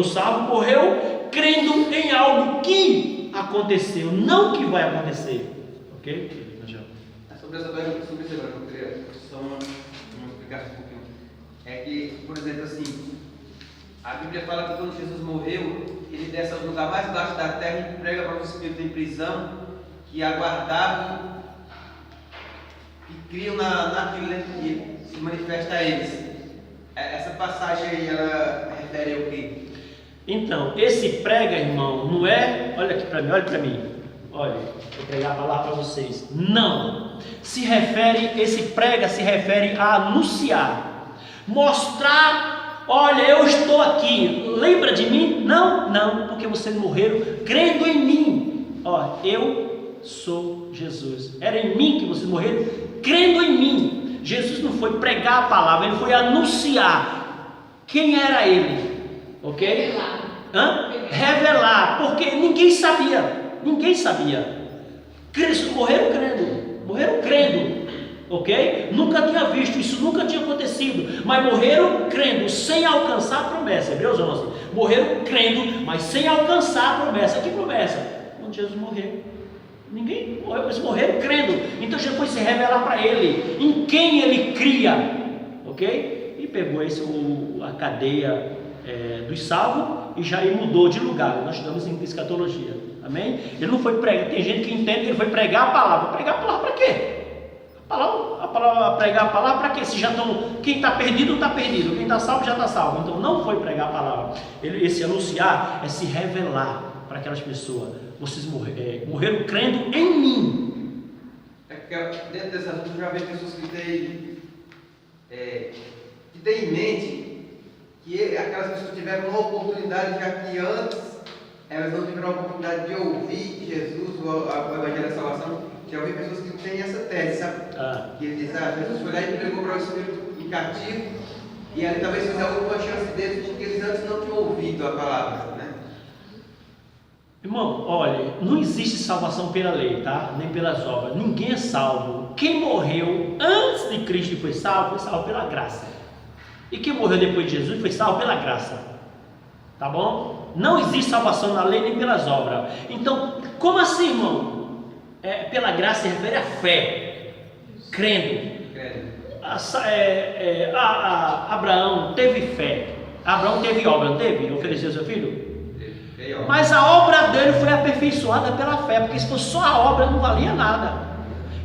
salvo, morreu crendo em algo que aconteceu, não que vai acontecer, ok? Sobre essa pergunta, sobre isso, eu queria só uma explicação um pouquinho. É que, por exemplo, assim, a Bíblia fala que quando Jesus morreu, ele desce ao lugar mais baixo da terra e prega para os espíritos em prisão que aguardavam e criam naquilo que se manifesta a eles. Essa passagem aí, ela refere ao quê? Então, esse prega, irmão, não é, olha aqui para mim, olha, vou pregar a palavra para vocês, não, esse prega se refere a anunciar, mostrar, olha, eu estou aqui, lembra de mim? Não, porque vocês morreram crendo em mim, eu sou Jesus, era em mim que vocês morreram, crendo em mim. Jesus não foi pregar a palavra, ele foi anunciar quem era ele, ok? Revelar, porque ninguém sabia. Cristo morreram crendo, ok? Nunca tinha visto, isso nunca tinha acontecido, mas morreram crendo, sem alcançar a promessa. Hebreus 11, morreram crendo, mas sem alcançar a promessa. Que promessa? Quando Jesus morreu. Ninguém morreu, eles morreram crendo. Então Jesus foi se revelar para ele, em quem ele cria, ok? E pegou a cadeia dos salvos e já mudou de lugar. Nós estudamos em escatologia, amém? Ele não foi pregar, tem gente que entende que ele foi pregar a palavra. Pregar a palavra para quê? Pregar a palavra para quê? Se já estão, quem está perdido está perdido, quem está salvo já está salvo. Então não foi pregar a palavra. Esse anunciar é se revelar para aquelas pessoas. Vocês morreram crendo em mim. É porque dentro desse assunto já vê pessoas que têm em mente que aquelas pessoas tiveram uma oportunidade, já que antes elas não tiveram a oportunidade de ouvir Jesus, o Evangelho da Salvação. Já ouvi pessoas que têm essa tese, sabe? Que ele diz, Jesus foi lá e pregou para o espírito cativo, e ali talvez fosse a última chance deles, porque eles antes não tinham ouvido a palavra, né? Irmão, olha, não existe salvação pela lei, tá? Nem pelas obras. Ninguém é salvo. Quem morreu antes de Cristo e foi salvo pela graça. E quem morreu depois de Jesus foi salvo pela graça. Tá bom? Não existe salvação na lei nem pelas obras. Então, como assim, irmão? Pela graça se refere à fé. Crendo. Abraão teve fé. Abraão teve obra, não teve? Ofereceu seu filho? Mas a obra dele foi aperfeiçoada pela fé, porque se fosse só a obra não valia nada.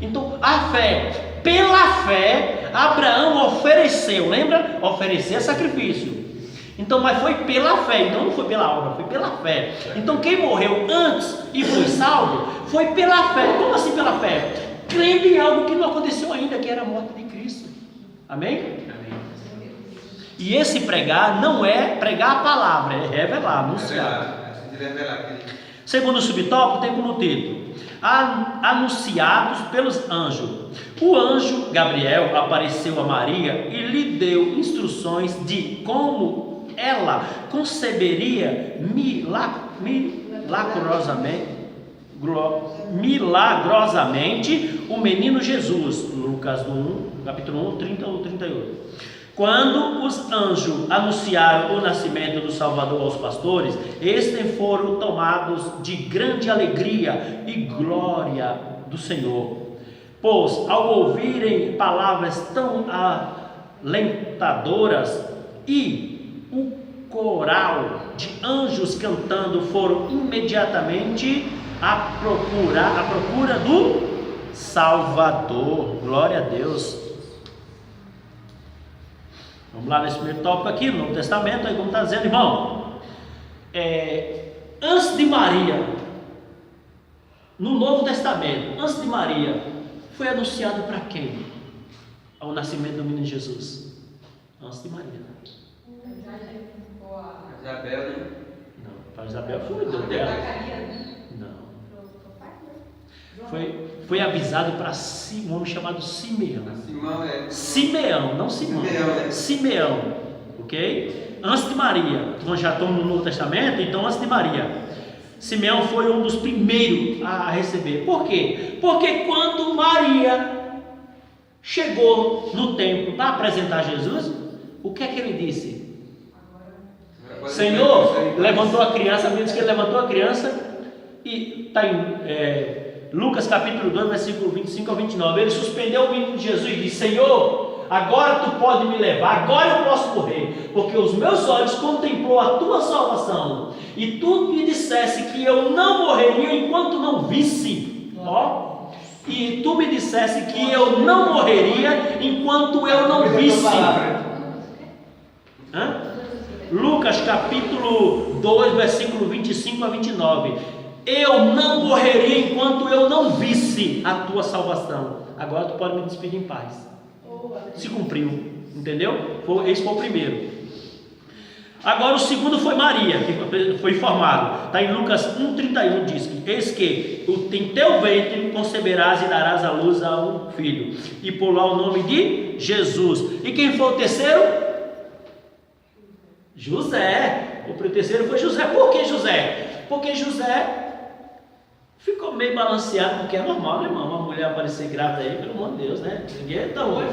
Então a fé, pela fé, Abraão ofereceu, lembra? Oferecer sacrifício. Então, mas foi pela fé, então não foi pela obra, foi pela fé. Então quem morreu antes e foi salvo, foi pela fé. Como assim pela fé? Crendo em algo que não aconteceu ainda, que era a morte de Cristo. Amém? E esse pregar não é pregar a palavra, é revelar, anunciar. Segundo subtópico tem como título: anunciados pelos anjos. O anjo Gabriel apareceu a Maria e lhe deu instruções de como ela conceberia milagrosamente o menino Jesus. Lucas 1, capítulo 1, 30 ou 38. Quando os anjos anunciaram o nascimento do Salvador aos pastores, estes foram tomados de grande alegria e glória do Senhor. Pois, ao ouvirem palavras tão alentadoras e o coral de anjos cantando, foram imediatamente à procura do Salvador. Glória a Deus. Vamos lá nesse primeiro tópico aqui, no Novo Testamento, aí como está dizendo, irmão, antes de Maria, no Novo Testamento, antes de Maria, foi anunciado para quem? Ao nascimento do menino Jesus. Antes de Maria. Isabel, né? Não, para Isabel foi o Deus dela. Não. Foi avisado para um homem chamado Simeão. Simeão, não Simão. Simeão, ok? Antes de Maria. Então já estamos no Novo Testamento, então antes de Maria. Simeão foi um dos primeiros a receber. Por quê? Porque quando Maria chegou no templo para apresentar Jesus, o que é que ele disse? Senhor, levantou a criança, a Bíblia diz que ele levantou a criança e está em Lucas capítulo 2, versículo 25 ao 29, ele suspendeu o menino de Jesus e disse: Senhor, agora tu pode me levar, agora eu posso morrer, porque os meus olhos contemplou a tua salvação, e tu me dissesse que eu não morreria enquanto não visse, e tu me dissesse que eu não morreria enquanto eu não visse. Lucas capítulo 2, versículo 25 a 29. Eu não morreria enquanto eu não visse a tua salvação. Agora tu pode me despedir em paz. Se cumpriu, entendeu? Esse foi o primeiro. Agora o segundo foi Maria, que foi informado. Está em Lucas 1,31, diz que: eis que em teu ventre conceberás e darás à luz a um filho, e porá o nome de Jesus. E quem foi o terceiro? José. O terceiro foi José. Por que José? Porque José ficou meio balanceado, porque é normal, né, irmão? Uma mulher aparecer grávida aí, pelo amor de Deus, né? Ninguém tá hoje.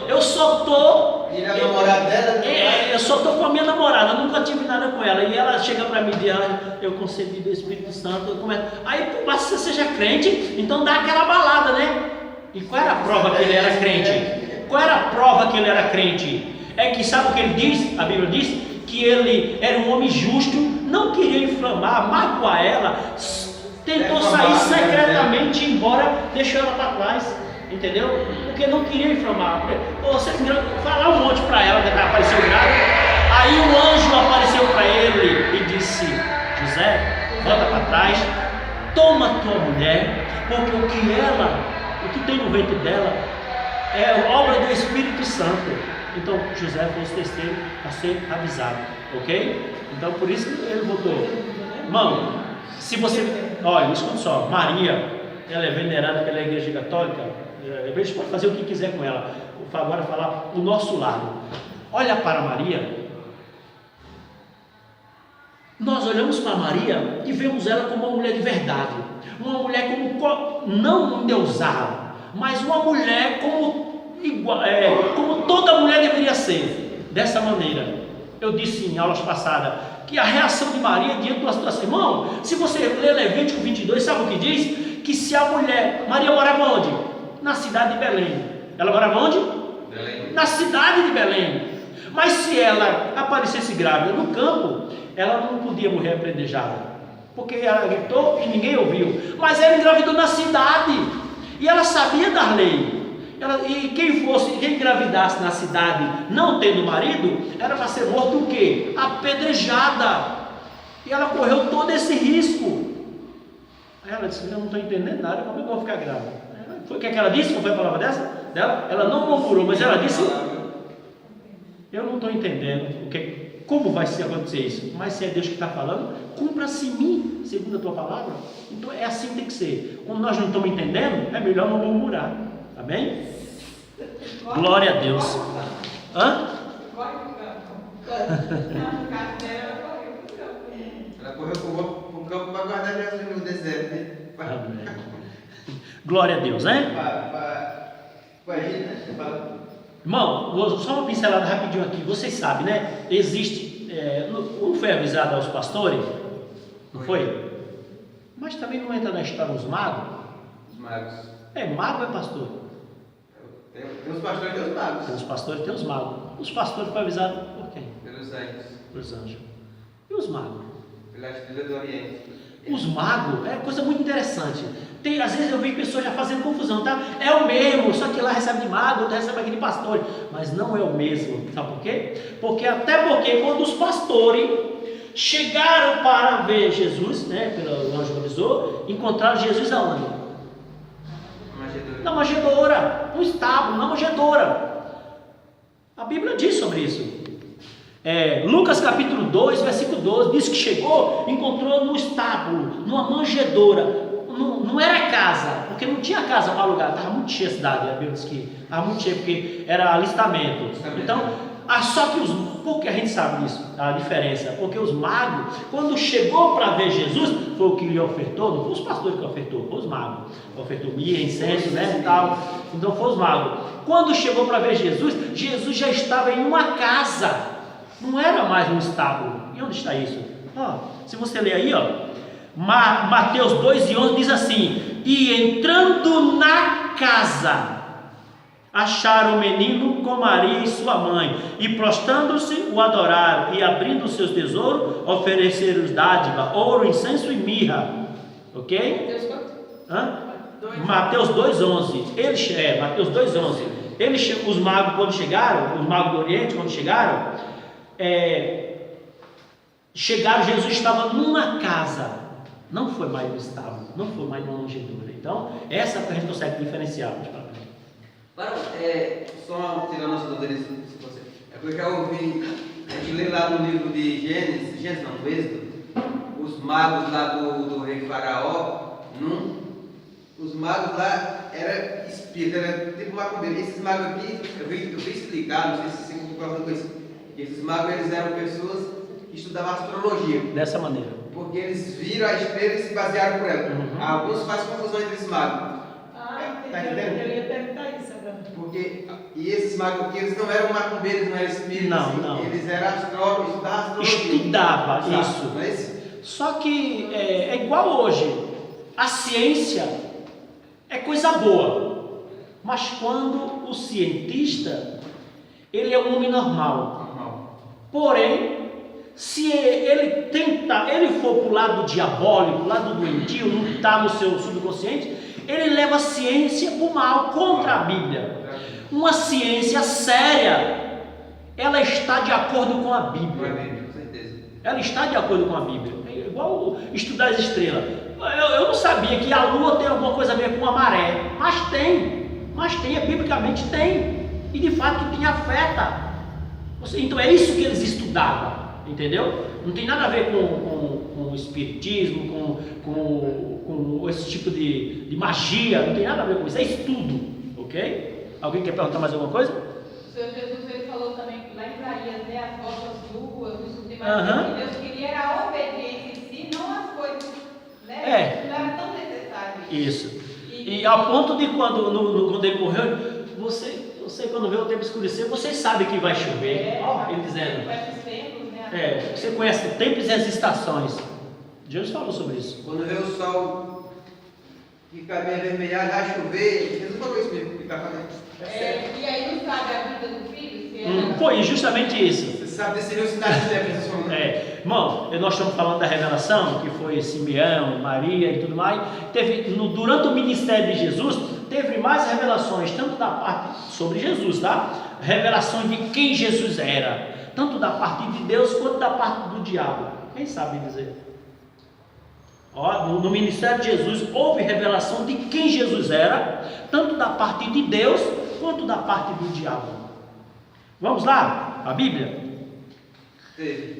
Eu só tô. E a namorada dela? Eu só tô com a minha namorada, eu nunca tive nada com ela. E ela chega para mim e diz: eu concebi do Espírito Santo. Aí, por mais que você seja crente, então dá aquela balada, né? E qual era a prova que ele era crente? Qual era a prova que ele era crente? É que sabe o que ele diz? A Bíblia diz que ele era um homem justo, não queria inflamar, magoar ela, tentou sair secretamente e ir embora, deixou ela para trás, entendeu? Porque não queria inflamar. Você falar um monte para ela, que apareceu grávida. Aí o anjo apareceu para ele e disse: José, volta para trás, tua mulher, porque o que tem no ventre dela é obra do Espírito Santo. Então José foi o terceiro a ser avisado, ok? Então por isso que ele voltou. Irmão, se você, olha, escuta só, Maria, ela é venerada pela Igreja Católica, a gente pode fazer o que quiser com ela. Vou agora falar o nosso lado. Olha para Maria. Nós olhamos para Maria e vemos ela como uma mulher de verdade, uma mulher como não endeusada, mas uma mulher como toda mulher deveria ser, dessa maneira. Eu disse em aulas passadas que a reação de Maria diante de uma situação, irmão, se você ler Levítico 22, sabe o que diz? Que se a mulher, Maria morava onde? Na cidade de Belém. Ela morava onde? Belém. Na cidade de Belém. Mas se ela aparecesse grávida no campo, ela não podia morrer apredejada, porque ela gritou e ninguém ouviu. Mas ela engravidou na cidade, e ela sabia da lei. E quem engravidasse na cidade não tendo marido, era para ser morto o quê? Apedrejada. E ela correu todo esse risco. Aí ela disse: eu não estou entendendo nada, como é que eu vou ficar grávida? Foi o que ela disse? Não foi a palavra dela? Ela não murmurou, mas ela disse: eu não estou entendendo como vai se acontecer isso, mas se é Deus que está falando, cumpra-se em mim, segundo a tua palavra. Então é assim que tem que ser. Quando nós não estamos entendendo, é melhor não murmurar. Amém? Glória a Deus. Hã? Ela correu para o campo para guardar Jesus no deserto, né? Amém. Glória a Deus, né? Para agir, né? Irmão, só uma pincelada rapidinho aqui. Vocês sabem, né? Existe, não foi avisado aos pastores? Não foi? Mas também não entra na história os magos? Os magos. Mago é pastor? Tem os pastores e tem os magos. Tem os pastores e tem os magos. Os pastores foram avisados por quem? Pelos anjos. Pelos anjos. E os magos? Pela estrela do Oriente. Os magos é coisa muito interessante. Às vezes eu vejo pessoas já fazendo confusão, tá? É o mesmo, só que lá recebe de mago, outro recebe aqui de pastor. Mas não é o mesmo. Sabe por quê? Porque quando os pastores chegaram para ver Jesus, né? Pelo anjo avisou, encontraram Jesus aonde? Na manjedoura, no estábulo, na manjedoura. A Bíblia diz sobre isso. Lucas capítulo 2, versículo 12, diz que chegou, encontrou no estábulo, numa manjedoura. Não era casa, porque não tinha casa para alugar, estava muito cheia a cidade. A Bíblia diz que estava muito cheia, porque era alistamento. Então, só que porque a gente sabe disso, a diferença, porque os magos, quando chegou para ver Jesus, foi o que lhe ofertou, não foi os pastores que ofertou, foi os magos, ofertou mirra, incenso, né, e tal. Então foi os magos. Quando chegou para ver Jesus, Jesus já estava em uma casa, não era mais um estábulo. E onde está isso? Se você ler aí, Mateus 2:11 diz assim: e entrando na casa, acharam o menino com Maria e sua mãe, e prostrando-se o adoraram, e abrindo seus tesouros, ofereceram-os dádiva, ouro, incenso e mirra. Ok? Mateus 2:11. Mateus 2:11. Os magos quando chegaram, os magos do Oriente quando chegaram, Jesus estava numa casa. Não foi mais no estábulo, não foi mais numa manjedoura. Então, essa a gente consegue diferenciar. Só tirando a nossa dúvida nisso, porque eu já ouvi, a gente lê lá no livro de Gênesis não, Êxodo, os magos lá do rei Faraó, os magos lá eram espíritos, era tipo macumbeiro. Esses magos aqui, eu vi explicar, não sei se você concorda com isso, esses magos eles eram pessoas que estudavam astrologia. Dessa maneira. Porque eles viram a estrela e se basearam por ela. Alguns fazem confusão entre esses magos. Tá entendendo? Eu ia perguntar isso agora. E esses magos aqui, eles não eram macumbeiros, não eram espíritos. Não. Eles eram astrólogos, estudavam astrologia. Estudava, isso. Não é isso? Só que é igual hoje. A ciência é coisa boa. Mas quando o cientista, ele é um homem normal. Porém, se ele for para o lado diabólico, lado doentio, não está no seu subconsciente, ele leva a ciência para o mal, contra a Bíblia. Uma ciência séria, ela está de acordo com a Bíblia. Com certeza. Ela está de acordo com a Bíblia. É igual estudar as estrelas. eu não sabia que a lua tem alguma coisa a ver com a maré, mas tem, biblicamente tem, e de fato que afeta. Então é isso que eles estudavam, entendeu? Não tem nada a ver com o espiritismo, com esse tipo de magia, não tem nada a ver com isso, é estudo, ok? Alguém quer perguntar mais alguma coisa? O Senhor Jesus ele falou também lá em Isaías, né, as vossas luas, os demais, que Deus queria era a obediência em si, não as coisas, né? Isso não era tão necessário. Isso. E ao ponto de quando ele morreu, você quando vê o tempo escurecer, você sabe que vai chover. Ele dizendo. Você conhece os tempos e as estações. Jesus falou sobre isso. Quando vê o sol ficar meio avermelhado, vai chover. Jesus falou isso mesmo, ficar fazendo. E aí não sabe a vida do filho? Foi justamente isso. Você sabe decidir os sinais de pessoa. Irmão, nós estamos falando da revelação, que foi Simeão, Maria e tudo mais. Durante o ministério de Jesus, teve mais revelações, tanto da parte sobre Jesus, tá? Revelações de quem Jesus era, tanto da parte de Deus quanto da parte do diabo. Quem sabe dizer? No ministério de Jesus houve revelação de quem Jesus era, tanto da parte de Deus quanto da parte do diabo. Vamos lá, a Bíblia?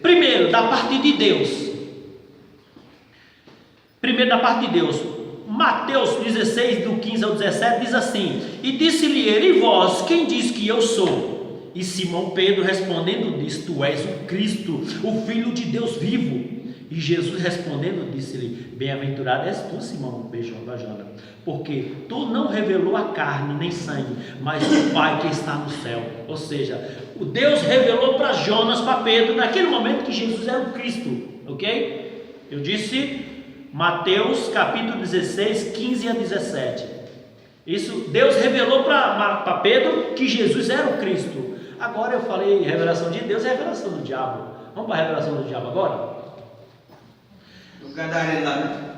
Primeiro, da parte de Deus. Mateus 16, do 15 ao 17, diz assim: E disse-lhe ele: E vós, quem diz que eu sou? E Simão Pedro respondendo disse: Tu és o Cristo, o Filho de Deus vivo. E Jesus respondendo disse-lhe: Bem-aventurado és tu, Simão Bajana, porque tu não revelou a carne nem sangue, mas o Pai que está no céu. Ou seja, o Deus revelou para Jonas, para Pedro, naquele momento que Jesus era o Cristo, ok? Eu disse Mateus capítulo 16, 15 a 17. Isso, Deus revelou para Pedro que Jesus era o Cristo. Agora eu falei revelação de Deus e revelação do diabo. Vamos para a revelação do diabo agora? O Gadareno lá, né?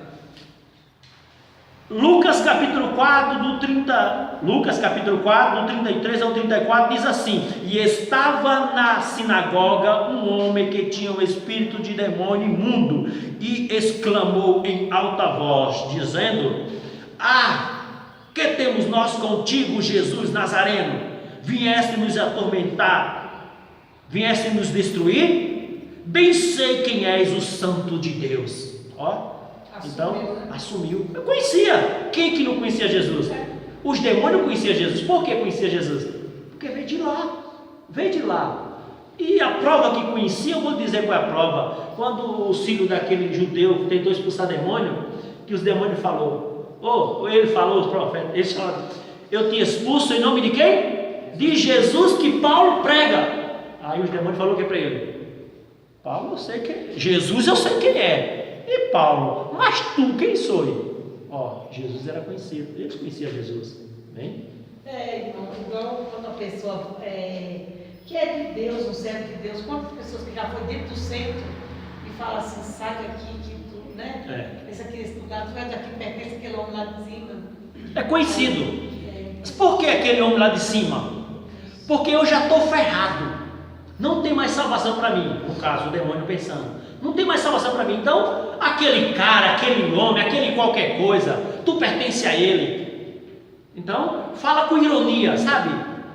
Lucas capítulo 4, do 33 ao 34, diz assim: E estava na sinagoga um homem que tinha um espírito de demônio imundo, e exclamou em alta voz, dizendo: que temos nós contigo, Jesus Nazareno? Vieste nos atormentar? Vieste nos destruir? Bem sei quem és, o Santo de Deus. Então, assumiu. Eu conhecia. Quem que não conhecia Jesus? Os demônios conheciam Jesus. Por que conhecia Jesus? Porque veio de lá. E a prova que conhecia, eu vou dizer qual é a prova. Quando o filho daquele judeu tentou expulsar demônio, que os demônios ele falou, os profetas, eles falaram: Eu te expulso em nome de quem? De Jesus que Paulo prega. Aí os demônios falaram o que para ele? Paulo, eu sei quem é. Jesus, eu sei quem é. E Paulo, mas tu quem sou? Jesus era conhecido, eles conheciam Jesus, bem? Irmão, igual quando a pessoa que é de Deus, um servo de Deus, quantas pessoas que já foi dentro do centro e fala assim: sai daqui, que tu, né? Esse aqui, esse lugar, tu vai daqui, pertence aquele homem lá de cima. É conhecido. Mas por que aquele homem lá de cima? Porque eu já estou ferrado, não tem mais salvação para mim. No caso, o demônio pensando: não tem mais salvação para mim. Então, aquele cara, aquele homem, aquele qualquer coisa, tu pertence a ele. Então, fala com ironia, sabe?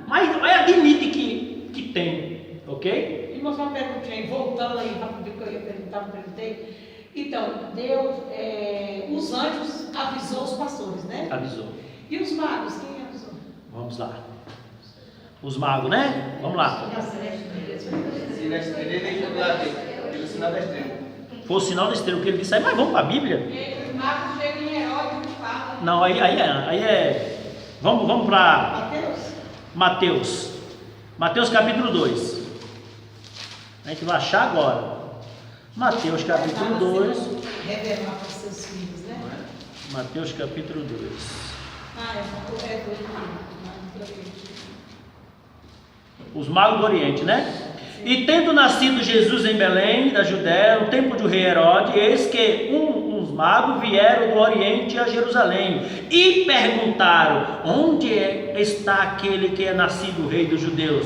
Mas admite que tem, ok? E uma perguntinha, voltando aí rapidinho que eu ia perguntar, perguntei. Então, Deus, os anjos avisou os pastores, né? Avisou. E os magos, quem avisou? Vamos lá. Os magos, né? Vamos lá. Foi o sinal da estrela que ele disse aí, mas vamos para a Bíblia? Os magos chegam em Herodes e falam. Não, aí é. Vamos para Mateus. Mateus capítulo 2. A gente vai achar agora. Mateus capítulo 2. Revelar para os seus filhos, né? Mateus capítulo 2. Os magos do Oriente, né? E tendo nascido Jesus em Belém, da Judéia, no tempo do rei Herodes, eis que uns magos vieram do Oriente a Jerusalém e perguntaram: onde está aquele que é nascido rei dos judeus?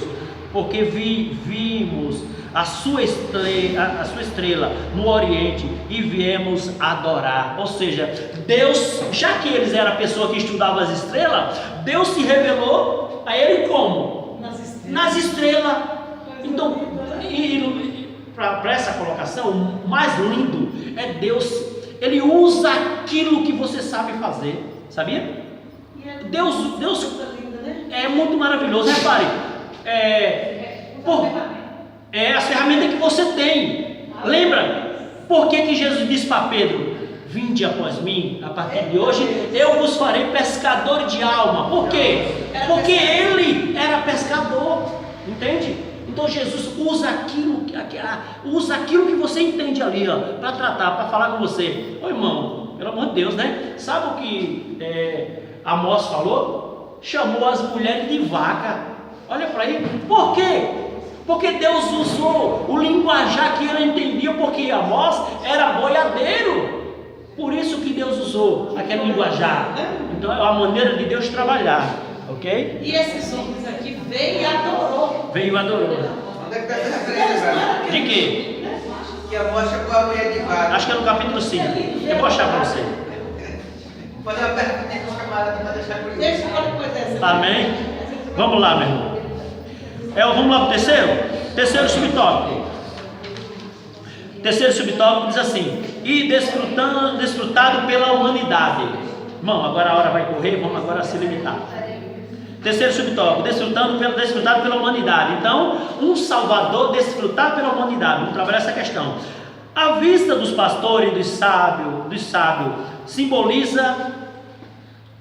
porque vimos a sua estrela no Oriente e viemos adorar. Ou seja, Deus, já que eles eram a pessoa que estudava as estrelas, Deus se revelou a ele como? Nas estrelas. Então, para essa colocação, o mais lindo é Deus, Ele usa aquilo que você sabe fazer, sabia? Deus é muito maravilhoso. Repare, as ferramentas que você tem. Lembra? Por que Jesus disse para Pedro: vinde após mim, a partir de hoje eu vos farei pescador de alma. Por quê? Porque ele era pescador, entende? Então Jesus usa aquilo que você entende ali, para tratar, para falar com você. Ô irmão, pelo amor de Deus, né? Sabe o que Amós falou? Chamou as mulheres de vaca. Olha para aí. Por quê? Porque Deus usou o linguajar que ele entendia, porque Amós era boiadeiro. Por isso que Deus usou aquele linguajar. Então é a maneira de Deus trabalhar, ok? E esses homens aqui veio e adorou. Veio e adorou. Onde é que está essa referência, velho? De quê? Que Amós chamou a mulher de vaca. Acho que é no capítulo 5. Eu vou achar para você. Vou fazer uma pergunta para os camaradas para deixar por isso. Deixa eu depois dessa. Amém? Vamos lá, meu irmão. Vamos lá para o terceiro? Terceiro subtópico. Terceiro subtópico diz assim: e desfrutado pela humanidade. Irmão, agora a hora vai correr, vamos agora se limitar. Terceiro subtópico: desfrutado pela humanidade. Então, um Salvador desfrutar pela humanidade. Vamos trabalhar essa questão. A vista dos pastores e dos sábios simboliza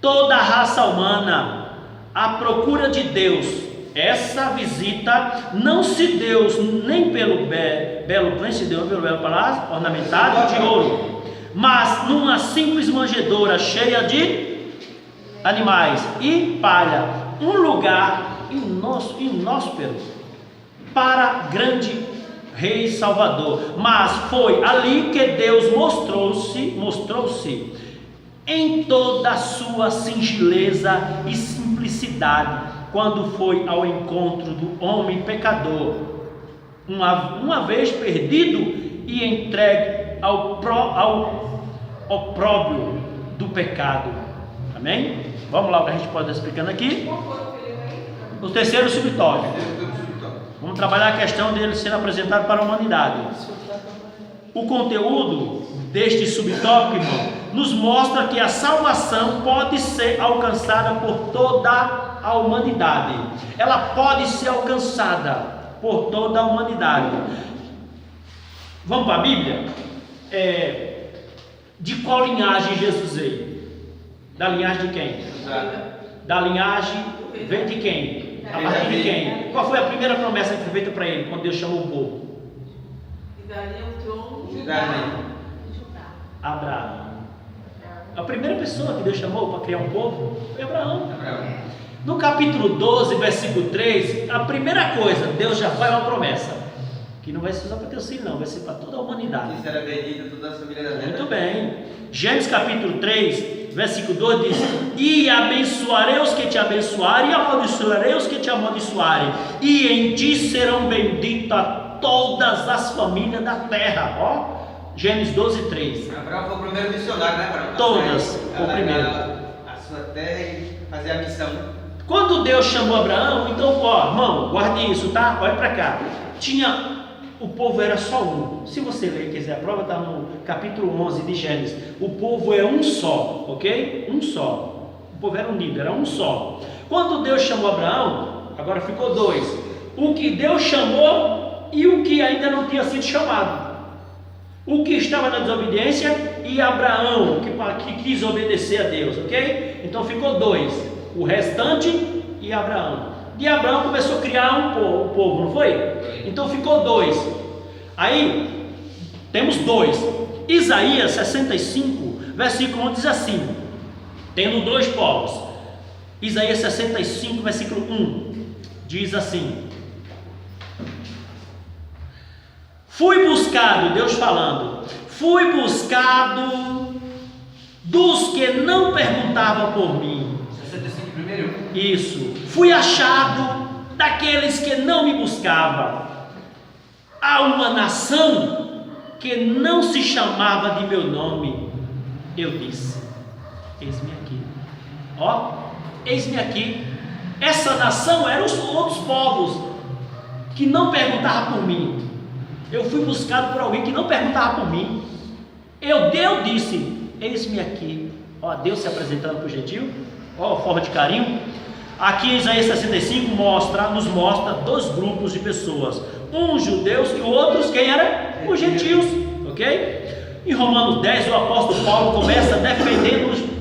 toda a raça humana à procura de Deus. Essa visita não se deu nem pelo belo palácio ornamentado de ouro, mas numa simples manjedoura cheia de animais e palha, um lugar inóspero para grande Rei Salvador. Mas foi ali que Deus mostrou-se em toda a sua singeleza e simplicidade, quando foi ao encontro do homem pecador, uma vez perdido e entregue ao opróbrio do pecado. Amém? Vamos lá, o que a gente pode estar explicando aqui. O terceiro subtópico. Vamos trabalhar a questão dele sendo apresentado para a humanidade. O conteúdo deste subtópico, irmão, nos mostra que a salvação pode ser alcançada por toda a humanidade. Ela pode ser alcançada por toda a humanidade. Vamos para a Bíblia? De qual linhagem Jesus veio? Da linhagem de quem? Da linhagem veio de quem? A partir de quem? Qual foi a primeira promessa que foi feita para ele quando Deus chamou o povo? E daria o trono de Abraão. A primeira pessoa que Deus chamou para criar um povo foi Abraão. No capítulo 12, versículo 3, a primeira coisa, Deus já faz uma promessa, que não vai ser só para teus filhos não, vai ser para toda a humanidade. Que será bendita toda a família da terra. Muito bem. Gênesis capítulo 3, versículo 2 diz: e abençoarei os que te abençoarem, e amaldiçoarei os que te amaldiçoarem, e em ti serão benditas todas as famílias da terra. Ó, Gênesis 12, 3. Abraão foi o primeiro missionário, né, Abraão? Todas, o primeiro. A sua terra e fazer a missão. Quando Deus chamou Abraão, então, ó, irmão, guarde isso, tá? Olha para cá. O povo era só um. Se você ler e quiser a prova, está no capítulo 11 de Gênesis. O povo é um só, ok? Um só. O povo era unido, era um só. Quando Deus chamou Abraão, agora ficou dois: o que Deus chamou e o que ainda não tinha sido chamado. O que estava na desobediência e Abraão, que quis obedecer a Deus, ok? Então ficou dois: o restante e Abraão. De Abraão começou a criar um povo, não foi? Então ficou dois. Aí temos dois. Isaías 65, versículo 1 diz assim: tendo dois povos. Isaías 65, versículo 1 diz assim: fui buscado, Deus falando, fui buscado dos que não perguntavam por mim. 65 primeiro? Isso. Fui achado daqueles que não me buscavam, a uma nação que não se chamava de meu nome, eu disse: eis-me aqui. Ó, eis-me aqui. Essa nação eram os outros povos que não perguntavam por mim. Eu fui buscado por alguém que não perguntava por mim. Deus disse: eis-me aqui. Ó, Deus se apresentando para o gentil. Ó, forma de carinho. Aqui em Isaías 65 nos mostra dois grupos de pessoas: uns judeus e outros, quem era? Os gentios, ok? Em Romanos 10, o apóstolo Paulo começa defendendo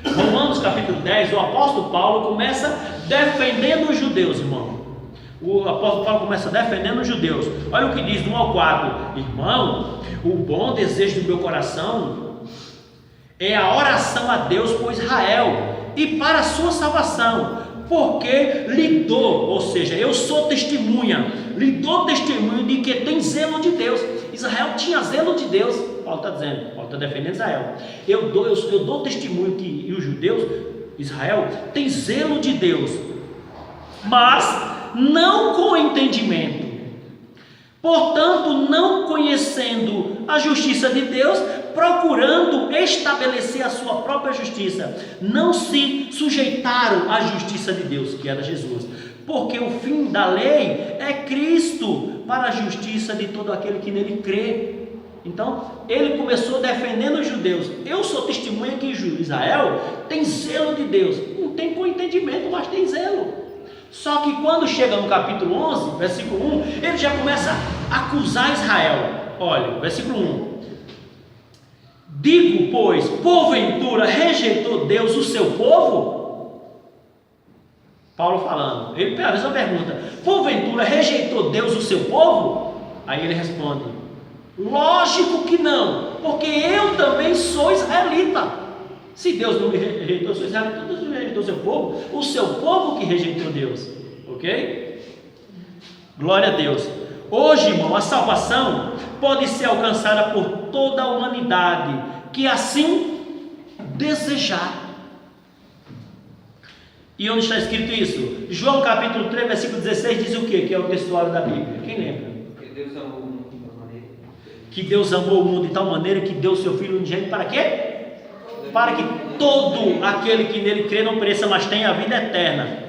Romanos capítulo 10, o apóstolo Paulo começa defendendo os judeus, irmão. O apóstolo Paulo começa defendendo os judeus. Olha o que diz do 1 ao 4: irmão, o bom desejo do meu coração é a oração a Deus por Israel e para a sua salvação, porque lhe dou, ou seja, eu sou testemunha, lhe dou testemunho de que tem zelo de Deus. Israel tinha zelo de Deus. Paulo está dizendo, Paulo está defendendo Israel. Eu dou testemunho que os judeus, Israel, tem zelo de Deus, mas não com entendimento. Portanto, não conhecendo a justiça de Deus, procurando estabelecer a sua própria justiça, não se sujeitaram à justiça de Deus, que era Jesus, porque o fim da lei é Cristo, para a justiça de todo aquele que nele crê. Então, ele começou defendendo os judeus. Eu sou testemunha que Israel tem zelo de Deus, não tem com entendimento, mas tem zelo. Só que quando chega no capítulo 11, versículo 1, ele já começa a acusar Israel. Olha, versículo 1: digo, pois, porventura rejeitou Deus o seu povo? Paulo falando, ele fez uma pergunta: porventura rejeitou Deus o seu povo? Aí ele responde: lógico que não, porque eu também sou israelita. Se Deus não me rejeitou, eu sou israelita. Deus não rejeitou o seu povo que rejeitou Deus, ok? Glória a Deus. Hoje, irmão, a salvação pode ser alcançada por toda a humanidade que assim desejar. E onde está escrito isso? João capítulo 3, versículo 16 diz o quê? Que é o textuário da Bíblia. Quem lembra? Que Deus amou o mundo de tal maneira. Que Deus amou o mundo de tal maneira que deu seu Filho unigênito para quê? Para que todo aquele que nele crê não pereça, mas tenha a vida eterna.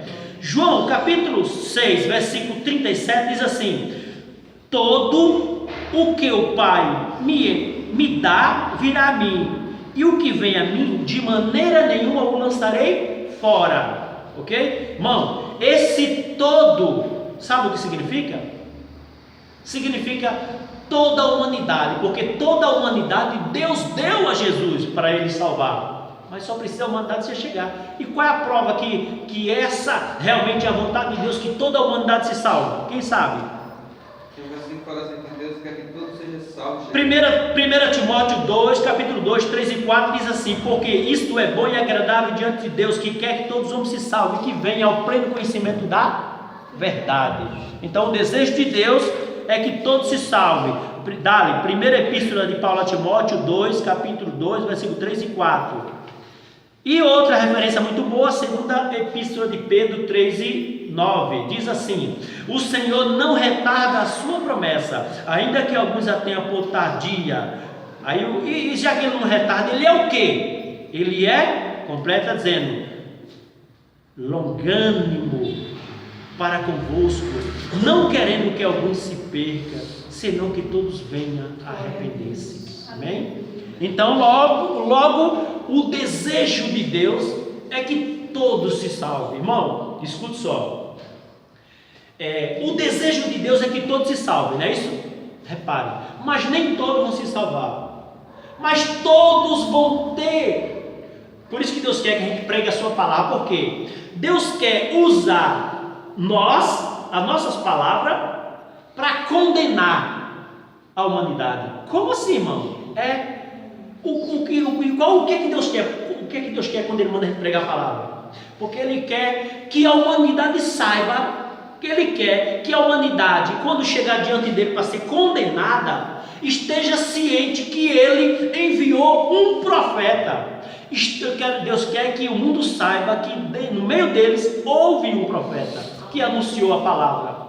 João capítulo 6, versículo 37 diz assim: todo o que o Pai me dá virá a mim, e o que vem a mim de maneira nenhuma o lançarei fora. Ok? Irmão, esse todo, sabe o que significa? Significa toda a humanidade, porque toda a humanidade Deus deu a Jesus para ele salvar, mas só precisa a humanidade se chegar. E qual é a prova que essa realmente é a vontade de Deus, que toda a humanidade se salve? Quem sabe? Tem um versículo que fala assim, que Deus quer que todos sejam salvos. 1 Timóteo 2, capítulo 2, 3 e 4 diz assim: porque isto é bom e agradável diante de Deus, que quer que todos os homens se salvem e que venham ao pleno conhecimento da verdade. Então o desejo de Deus é que todos se salvem. Dá-lhe, primeira epístola de Paulo a Timóteo 2, capítulo 2, versículo 3 e 4. E outra referência muito boa, a segunda epístola de Pedro 3 e 9, diz assim: o Senhor não retarda a sua promessa, ainda que alguns a tenham por tardia. E já que ele não retarda, ele é o quê? Ele é, completa dizendo, longânimo para convosco, não querendo que alguns se perca, senão que todos venham a arrepender-se. Amém? Então logo o desejo de Deus é que todos se salvem. Irmão, escute só, o desejo de Deus é que todos se salvem, não é isso? Repare, mas nem todos vão se salvar, mas todos vão ter. Por isso que Deus quer que a gente pregue a sua palavra, porque Deus quer usar as nossas palavras para condenar a humanidade. Como assim, irmão? O que Deus quer? O que Deus quer quando Ele manda a gente pregar a palavra? Porque Ele quer que a humanidade saiba, que Ele quer que a humanidade, quando chegar diante dele para ser condenada, esteja ciente que Ele enviou um profeta. Deus quer que o mundo saiba que no meio deles houve um profeta, que anunciou a palavra.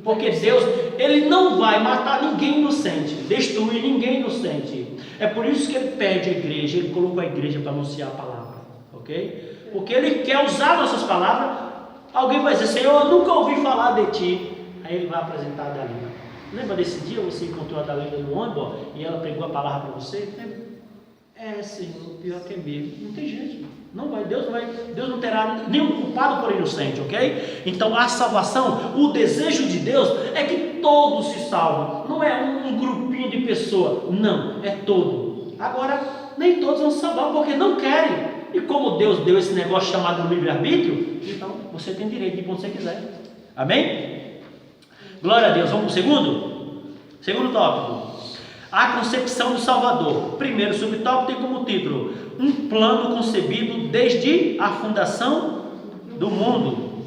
Porque Deus, Ele não vai matar ninguém inocente, destruir ninguém inocente. É por isso que Ele pede a igreja, Ele colocou a igreja para anunciar a palavra, ok? Porque Ele quer usar nossas palavras. Alguém vai dizer, Senhor, eu nunca ouvi falar de Ti. Aí Ele vai apresentar a Dalila. Lembra desse dia você encontrou a Dalila no ônibus e ela pregou a palavra para você? Senhor, pior que é mesmo. Não tem jeito. Não vai, Deus não terá nenhum culpado por inocente, ok? Então a salvação, o desejo de Deus é que todos se salvem. Não é um grupinho de pessoas, não, é todo. Agora, nem todos vão se salvar porque não querem. E como Deus deu esse negócio chamado livre-arbítrio, então você tem direito de ir quando você quiser. Amém? Glória a Deus. Vamos para o segundo? Segundo tópico. A concepção do Salvador. Primeiro subtópico tem como título: um plano concebido desde a fundação do mundo.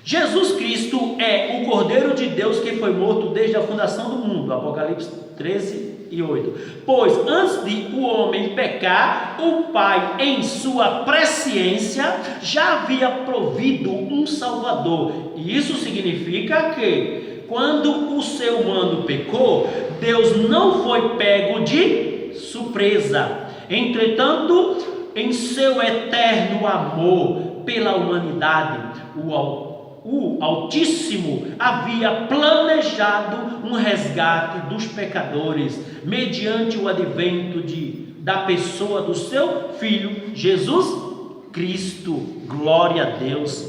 Jesus Cristo é o Cordeiro de Deus que foi morto desde a fundação do mundo. Apocalipse 13:8. Pois antes de o homem pecar, o Pai, em sua presciência, já havia provido um Salvador. E isso significa que, quando o ser humano pecou, Deus não foi pego de surpresa. Entretanto, em seu eterno amor pela humanidade, o Altíssimo havia planejado um resgate dos pecadores, mediante o advento da pessoa do seu Filho, Jesus Cristo. Glória a Deus.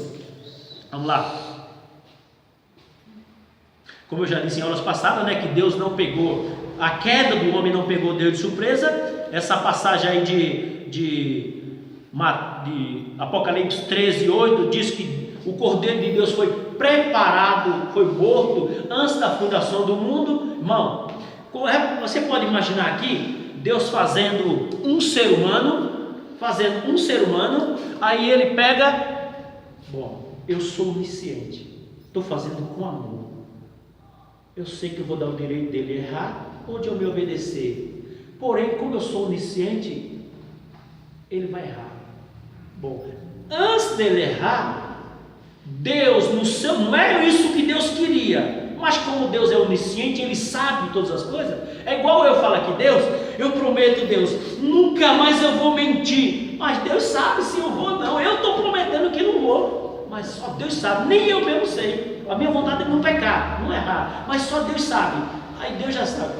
Vamos lá. Como eu já disse em aulas passadas, que Deus não pegou, a queda do homem não pegou Deus de surpresa. Essa passagem aí de Apocalipse 13:8 diz que o Cordeiro de Deus foi preparado, foi morto antes da fundação do mundo. Irmão, você pode imaginar aqui Deus fazendo um ser humano, aí Ele pega, eu sou onisciente, estou fazendo com amor. Eu sei que eu vou dar o direito dele errar ou de eu me obedecer. Porém, como eu sou onisciente, ele vai errar. Antes dele errar, Deus, não é isso que Deus queria. Mas como Deus é onisciente, Ele sabe todas as coisas. É igual eu falo aqui, Deus, eu prometo, Deus, nunca mais eu vou mentir. Mas Deus sabe se eu vou ou não. Eu estou prometendo que não vou. Mas só Deus sabe, nem eu mesmo sei. A minha vontade é não pecar, não errar, mas só Deus sabe. Aí Deus já sabe.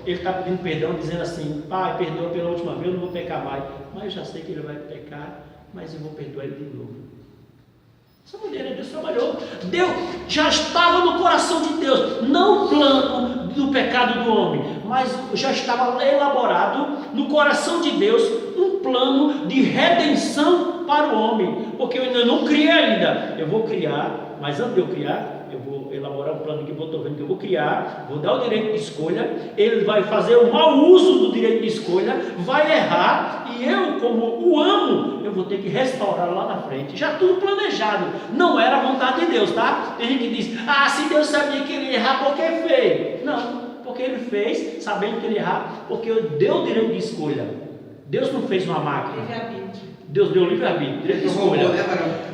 Ele está pedindo perdão, dizendo assim: Pai, perdoa pela última vez, eu não vou pecar mais. Mas eu já sei que ele vai pecar, mas eu vou perdoar ele de novo. Essa maneira Deus trabalhou. Deus já estava no coração de Deus, não o plano do pecado do homem, mas já estava elaborado no coração de Deus um plano de redenção para o homem. Porque eu ainda não criei ainda, eu vou criar. Mas antes de eu criar, eu vou elaborar um plano que eu estou vendo que eu vou criar, vou dar o direito de escolha, ele vai fazer o mau uso do direito de escolha, vai errar, e eu, como o amo, eu vou ter que restaurar lá na frente. Já tudo planejado, não era a vontade de Deus, tá? Tem gente que diz: se Deus sabia que ele ia errar, por que fez? Não, porque ele fez, sabendo que ele ia errar, porque deu o direito de escolha. Deus não fez uma máquina. Deus deu livre-arbítrio, direito de escolha.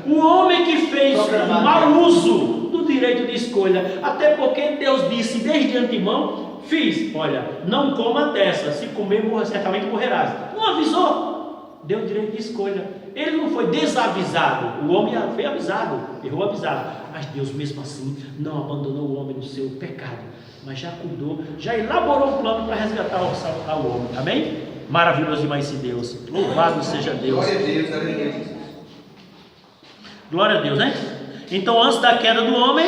O homem que fez o mau uso do direito de escolha, até porque Deus disse desde antemão: olha, não coma dessa, se comer certamente morrerás. Não avisou, deu direito de escolha. Ele não foi desavisado, o homem foi avisado, errou avisado, mas Deus mesmo assim não abandonou o homem no seu pecado, mas já cuidou, já elaborou um plano para resgatar o homem. Amém? Maravilhoso demais esse Deus. Louvado seja Deus. Glória a Deus, aleluia. Glória a Deus, né? Então, antes da queda do homem,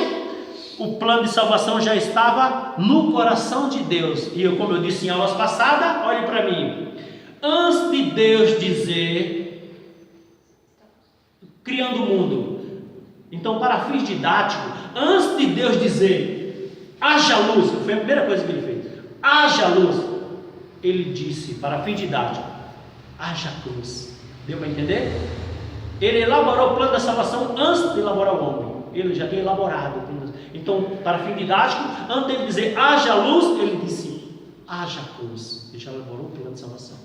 o plano de salvação já estava no coração de Deus. E como eu disse em aulas passadas, olhe para mim. Antes de Deus dizer, criando o mundo. Então, para fins didáticos, antes de Deus dizer, haja luz, foi a primeira coisa que ele fez. Haja luz. Ele disse, para fim didático, haja cruz. Deu para entender? Ele elaborou o plano da salvação antes de elaborar o homem. Ele já tinha elaborado. Então, para fim didático, antes de ele dizer haja luz, ele disse haja cruz. Ele já elaborou o plano de salvação.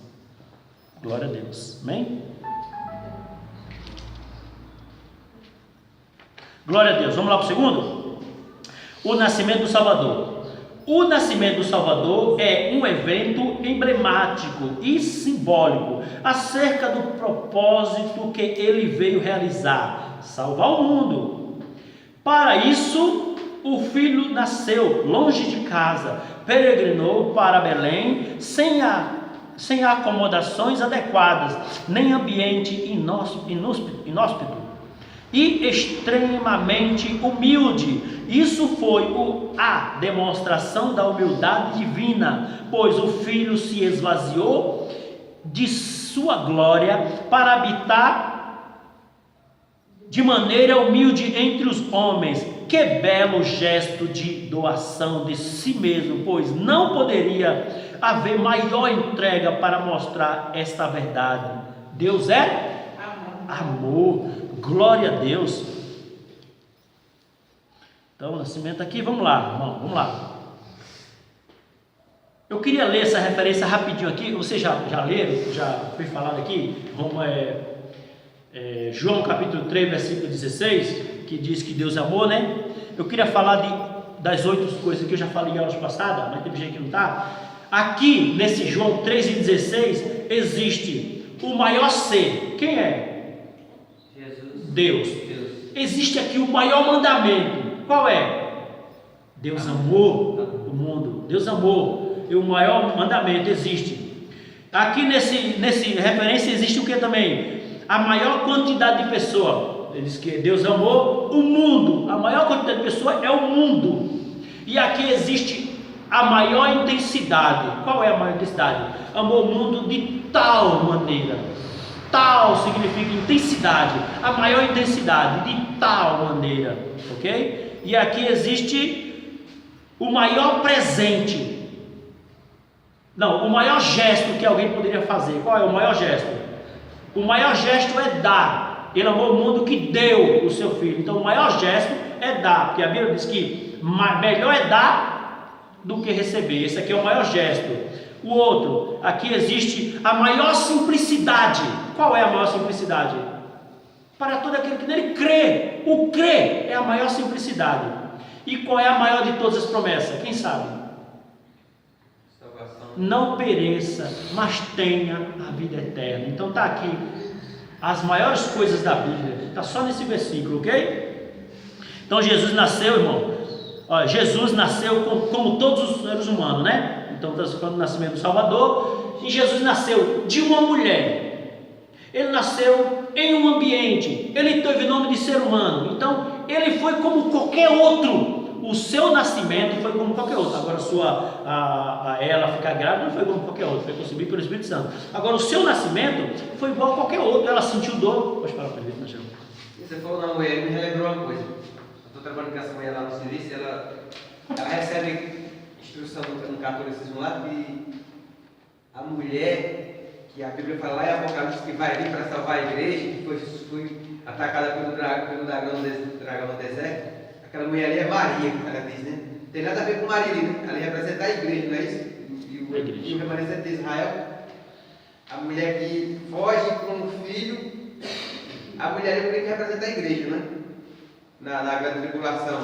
Glória a Deus. Amém? Glória a Deus. Vamos lá para o segundo? O nascimento do Salvador. O nascimento do Salvador é um evento emblemático e simbólico acerca do propósito que ele veio realizar: salvar o mundo. Para isso, o filho nasceu longe de casa, peregrinou para Belém sem acomodações adequadas, nem ambiente inóspito e extremamente humilde. Isso foi a demonstração da humildade divina, pois o Filho se esvaziou de sua glória para habitar de maneira humilde entre os homens. Que belo gesto de doação de si mesmo, pois não poderia haver maior entrega para mostrar esta verdade. Deus é amor. Glória a Deus. Então, o nascimento aqui, vamos lá, irmão, vamos lá. Eu queria ler essa referência rapidinho aqui. Vocês já leram? Já foi falado aqui? João capítulo 3, versículo 16, que diz que Deus é amor, né? Eu queria falar das 8 coisas que eu já falei em aulas passadas, mas teve gente que não está. Aqui, nesse João 3,16, existe o maior ser. Quem é? Jesus. Deus. Existe aqui o maior mandamento. Qual é? Deus amou o mundo. Deus amou. E o maior mandamento existe. Aqui nesse referência existe o que também? A maior quantidade de pessoas. Ele diz que Deus amou o mundo. A maior quantidade de pessoas é o mundo. E aqui existe a maior intensidade. Qual é a maior intensidade? Amou o mundo de tal maneira. Tal significa intensidade. A maior intensidade de tal maneira. Ok? E aqui existe o maior presente. Não, o maior gesto que alguém poderia fazer. Qual é o maior gesto? O maior gesto é dar. Ele amou o mundo que deu o seu filho. Então o maior gesto é dar. Porque a Bíblia diz que melhor é dar do que receber. Esse aqui é o maior gesto. O outro, aqui existe a maior simplicidade. Qual é a maior simplicidade? Para todo aquele que nele crê. O crer é a maior simplicidade. E qual é a maior de todas as promessas? Quem sabe? Salvação. Não pereça, mas tenha a vida eterna. Então está aqui as maiores coisas da Bíblia. Está só nesse versículo, ok? Então Jesus nasceu, irmão. Jesus nasceu como todos os seres humanos, né? Então estamos falando do nascimento do Salvador. E Jesus nasceu de uma mulher. Ele nasceu em um ambiente. Ele teve nome de ser humano. Então ele foi como qualquer outro. O seu nascimento foi como qualquer outro. Agora ela ficar grávida não foi como qualquer outro. Foi concebido pelo Espírito Santo. Agora o seu nascimento foi igual a qualquer outro. Ela sentiu dor. Pode falar para ele, não, João. Você falou na mulher, me relembrou uma coisa. Eu estou trabalhando com essa mulher lá no serviço. Ela recebe instrução no catolicismo lá que a mulher, que a Bíblia fala lá em Apocalipse, que vai vir para salvar a igreja, que foi atacada pelo dragão no deserto. Aquela mulher ali é Maria, que ela diz, né? Não tem nada a ver com Maria, né? Ela representa a igreja, não é isso? E o remanescente de Israel. A mulher que foge com o filho. A mulher é que representa a igreja, né? Na grande tribulação.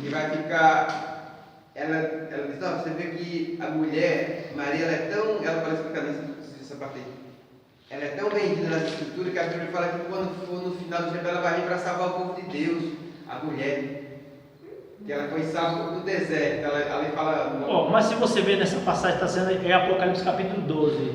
E vai ficar. Ela diz: não, você vê que a mulher, Maria, ela parece ficar nessa parte aí. Ela é tão vendida nessa escritura que a Bíblia fala que quando for no final do tempo ela vai vir para salvar o povo de Deus. A mulher, que ela foi salva no deserto. Ela fala. Mas se você ver nessa passagem, está sendo em Apocalipse capítulo 12.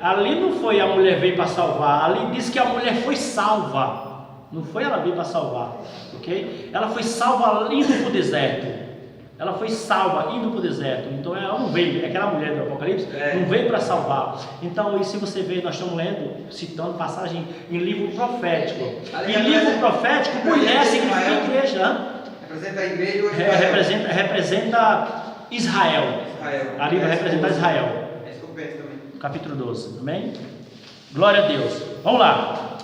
Ali não foi a mulher veio para salvar. Ali diz que a mulher foi salva. Não foi ela veio para salvar. Ok? Ela foi salva indo para o deserto. Ela foi salva indo para o deserto. Então ela não veio, aquela mulher do Apocalipse não veio para salvar. Então, e se você ver, nós estamos lendo, citando passagem em livro profético. Em livro profético, mulher significa igreja. Representa a igreja ou representa Israel. Ali vai representar Israel. Capítulo 12, amém? Glória a Deus. Vamos lá.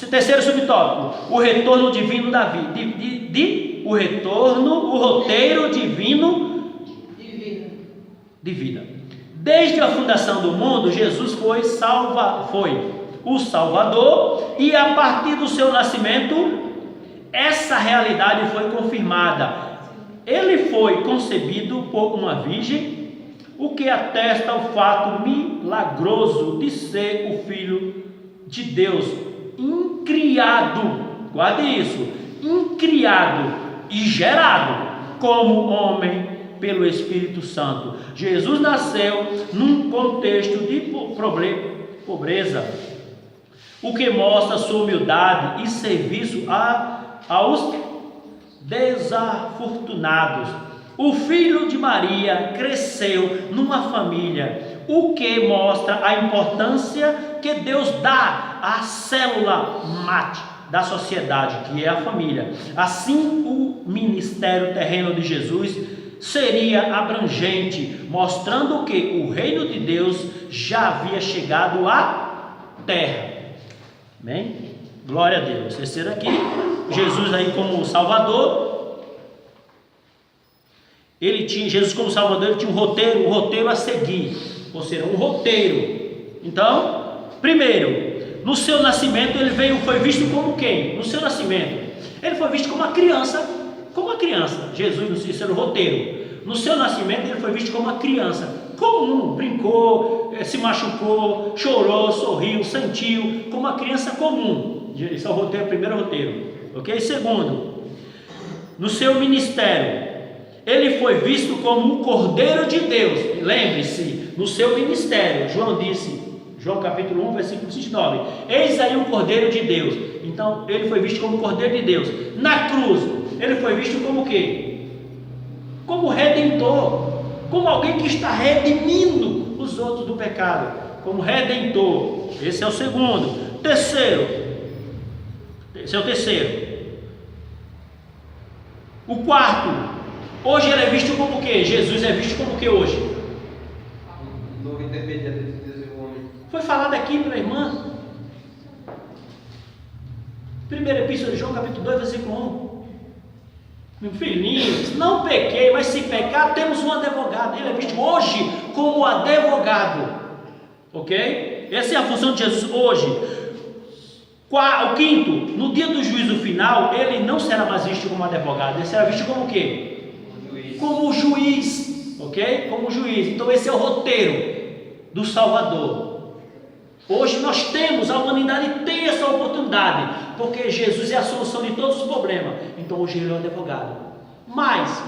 Terceiro subtópico: o retorno divino da vida. O roteiro divino de vida. Desde a fundação do mundo, Jesus foi o Salvador, e a partir do seu nascimento, essa realidade foi confirmada. Ele foi concebido por uma virgem, o que atesta o fato milagroso de ser o Filho de Deus, incriado, guarde isso, incriado e gerado como homem pelo Espírito Santo. Jesus nasceu num contexto de pobreza, o que mostra sua humildade e serviço aos desafortunados. O filho de Maria cresceu numa família, o que mostra a importância que Deus dá à célula mate da sociedade, que é a família. Assim, o ministério terreno de Jesus seria abrangente, mostrando que o reino de Deus já havia chegado à terra. Amém? Glória a Deus. Terceiro aqui, Jesus aí como Salvador. Jesus como Salvador, ele tinha um roteiro a seguir, ou seja, um roteiro. Então, primeiro, no seu nascimento ele foi visto como quem? No seu nascimento, ele foi visto como uma criança, Jesus, no seu roteiro. No seu nascimento ele foi visto como uma criança comum, brincou, se machucou, chorou, sorriu, sentiu, como uma criança comum. Esse é o roteiro, o primeiro roteiro, ok? Segundo, no seu ministério, ele foi visto como um Cordeiro de Deus. Lembre-se, no seu ministério, João disse, João capítulo 1, versículo 29, eis aí o Cordeiro de Deus. Então, ele foi visto como Cordeiro de Deus. Na cruz, ele foi visto como o quê? Como Redentor, como alguém que está redimindo os outros do pecado, como Redentor. Esse é o segundo. Esse é o terceiro. O quarto, hoje ele é visto como o quê? Jesus é visto como o quê hoje? O novo intermediário entre Deus e o homem. Foi falado aqui pela irmã. Primeira epístola de João, capítulo 2, versículo 1. Meu filhinho, não pequei, mas se pecar, temos um advogado. Ele é visto hoje como advogado. Ok? Essa é a função de Jesus hoje. O quinto, no dia do juízo final, ele não será mais visto como advogado, ele será visto como o quê? Como juiz, ok? Como juiz. Então esse é o roteiro do Salvador. Hoje nós temos, a humanidade tem essa oportunidade, porque Jesus é a solução de todos os problemas. Então hoje ele é o advogado, mas